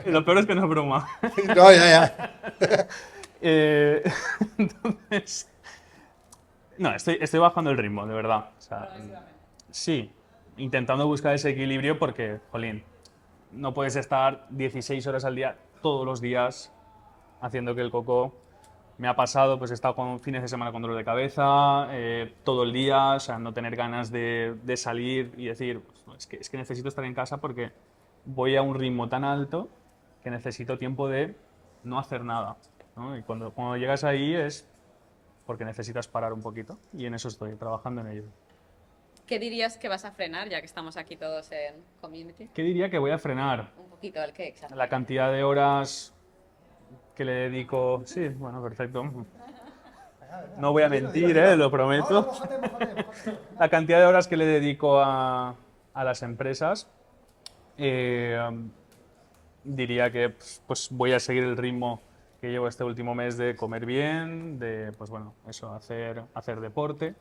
Lo peor es que no es broma. No, ya. Entonces, no, estoy bajando el ritmo, de verdad. O sea, sí, intentando buscar ese equilibrio porque, jolín, no puedes estar 16 horas al día todos los días haciendo que el coco... Me ha pasado, pues he estado con fines de semana con dolor de cabeza, todo el día, o sea, no tener ganas de salir y decir, pues, es que necesito estar en casa porque voy a un ritmo tan alto que necesito tiempo de no hacer nada, ¿no? Y cuando llegas ahí es porque necesitas parar un poquito y en eso estoy, trabajando en ello. ¿Qué dirías que vas a frenar, ya que estamos aquí todos en Community? ¿Qué diría que voy a frenar? Un poquito el que, exacto. La cantidad de horas que le dedico... Sí, bueno, perfecto. No voy a mentir, lo prometo. La cantidad de horas que le dedico a las empresas, diría que pues voy a seguir el ritmo que llevo este último mes de comer bien, de pues bueno, eso, hacer deporte,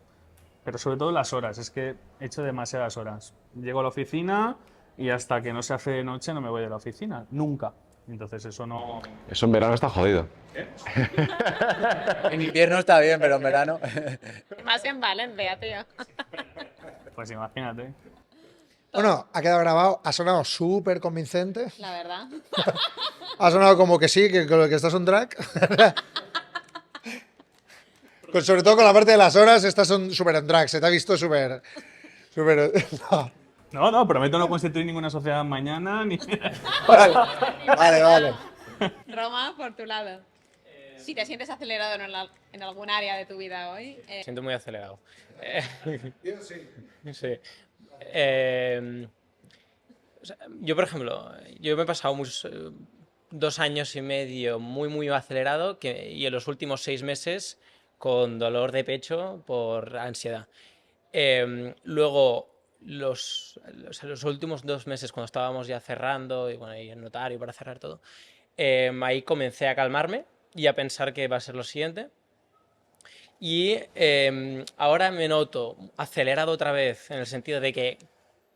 pero sobre todo las horas, es que he hecho demasiadas horas. Llego a la oficina y hasta que no se hace de noche no me voy de la oficina, nunca. Entonces eso no... Eso en verano está jodido. En invierno está bien, pero en verano... Más en Valencia, tío. Pues imagínate. Bueno, ha quedado grabado, ha sonado súper convincente. La verdad. Ha sonado como que sí, que estás on track. Sobre todo con la parte de las horas, estás súper on track. Se te ha visto súper... No. No, prometo no constituir ninguna sociedad mañana, ni... Vale. Roma, por tu lado. Si te sientes acelerado en algún área de tu vida hoy. Me siento muy acelerado. Sí. O sea, yo, por ejemplo, yo me he pasado 2 años y medio muy acelerado y en los últimos 6 meses con dolor de pecho por ansiedad. Luego, los últimos 2 meses, cuando estábamos ya cerrando y bueno, y el notario para cerrar todo, ahí comencé a calmarme y a pensar que va a ser lo siguiente. Y ahora me noto acelerado otra vez, en el sentido de que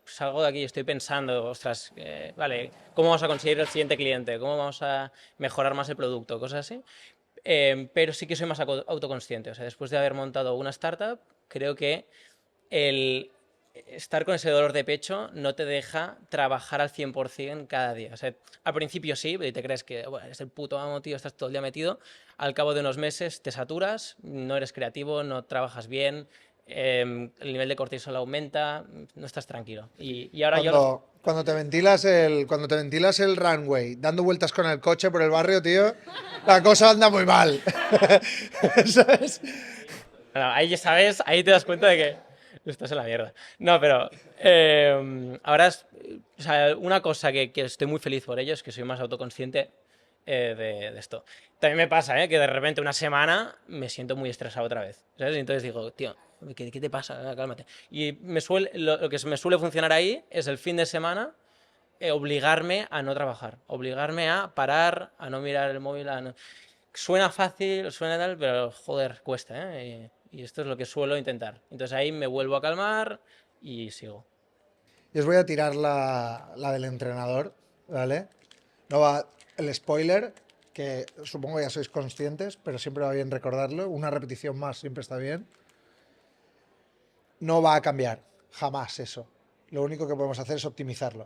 salgo de aquí y estoy pensando, ostras, vale, ¿cómo vamos a conseguir el siguiente cliente? ¿Cómo vamos a mejorar más el producto? Cosas así. Pero sí que soy más autoconsciente. O sea, después de haber montado una startup, creo que el estar con ese dolor de pecho no te deja trabajar al 100% cada día. O sea, al principio sí, y te crees que bueno, eres el puto amo, tío, estás todo el día metido. Al cabo de unos meses te saturas, no eres creativo, no trabajas bien, el nivel de cortisol aumenta, no estás tranquilo. Y ahora yo... Cuando te ventilas el runway, dando vueltas con el coche por el barrio, tío, la cosa anda muy mal. ¿Sabes? Bueno, ahí ya sabes, ahí te das cuenta de que estás en la mierda. No, pero ahora es, o sea, una cosa que estoy muy feliz por ello es que soy más autoconsciente de esto. También me pasa, que de repente una semana me siento muy estresado otra vez, ¿sabes? Y entonces digo, tío, ¿qué te pasa? Cálmate. Y lo que me suele funcionar ahí es el fin de semana obligarme a no trabajar, obligarme a parar, a no mirar el móvil. Suena fácil, suena tal, pero joder, cuesta, ¿eh? Y esto es lo que suelo intentar. Entonces ahí me vuelvo a calmar y sigo. Y os voy a tirar la del entrenador, ¿vale? No va el spoiler, que supongo ya sois conscientes, pero siempre va bien recordarlo. Una repetición más siempre está bien. No va a cambiar, jamás eso. Lo único que podemos hacer es optimizarlo.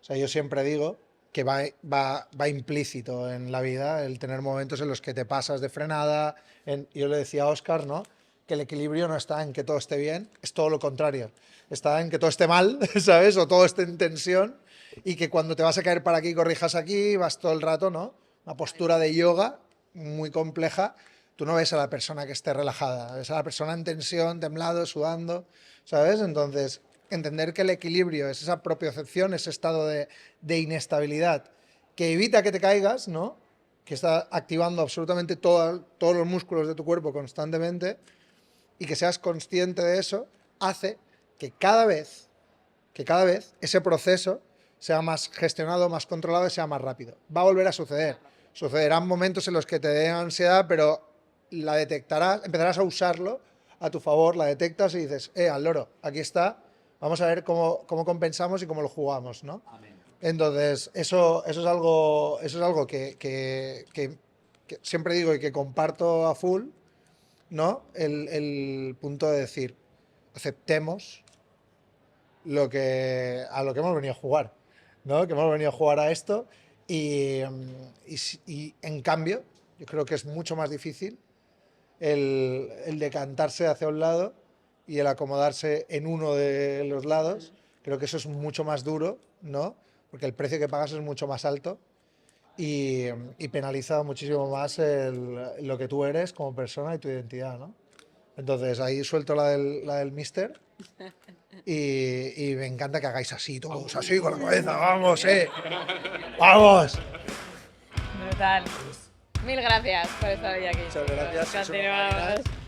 O sea, yo siempre digo que va implícito en la vida el tener momentos en los que te pasas de frenada. Yo le decía a Óscar, ¿no?, que el equilibrio no está en que todo esté bien, es todo lo contrario. Está en que todo esté mal, ¿sabes? O todo esté en tensión y que cuando te vas a caer para aquí, corrijas aquí, vas todo el rato, ¿no? Una postura de yoga muy compleja. Tú no ves a la persona que esté relajada, ves a la persona en tensión, temblado, sudando, ¿sabes? Entonces, entender que el equilibrio es esa propiocepción, ese estado de inestabilidad que evita que te caigas, ¿no?, que está activando absolutamente todos los músculos de tu cuerpo constantemente, y que seas consciente de eso, hace que cada vez ese proceso sea más gestionado, más controlado y sea más rápido. Va a volver a suceder. Sucederán momentos en los que te dé ansiedad, pero la detectarás, empezarás a usarlo a tu favor, la detectas y dices, al loro, aquí está, vamos a ver cómo compensamos y cómo lo jugamos, ¿no? Amén. Entonces, eso es algo que siempre digo y que comparto a full, ¿no? El punto de decir, aceptemos a lo que hemos venido a jugar, ¿no? Que hemos venido a jugar a esto y en cambio, yo creo que es mucho más difícil el decantarse hacia un lado y el acomodarse en uno de los lados. Creo que eso es mucho más duro, ¿no? Porque el precio que pagas es mucho más alto y penaliza muchísimo más lo que tú eres como persona y tu identidad, ¿no? Entonces ahí suelto la del Mister y me encanta que hagáis así, todos así con la cabeza, vamos, ¡vamos! Brutal. Mil gracias por estar hoy aquí. Muchas gracias. Continuamos.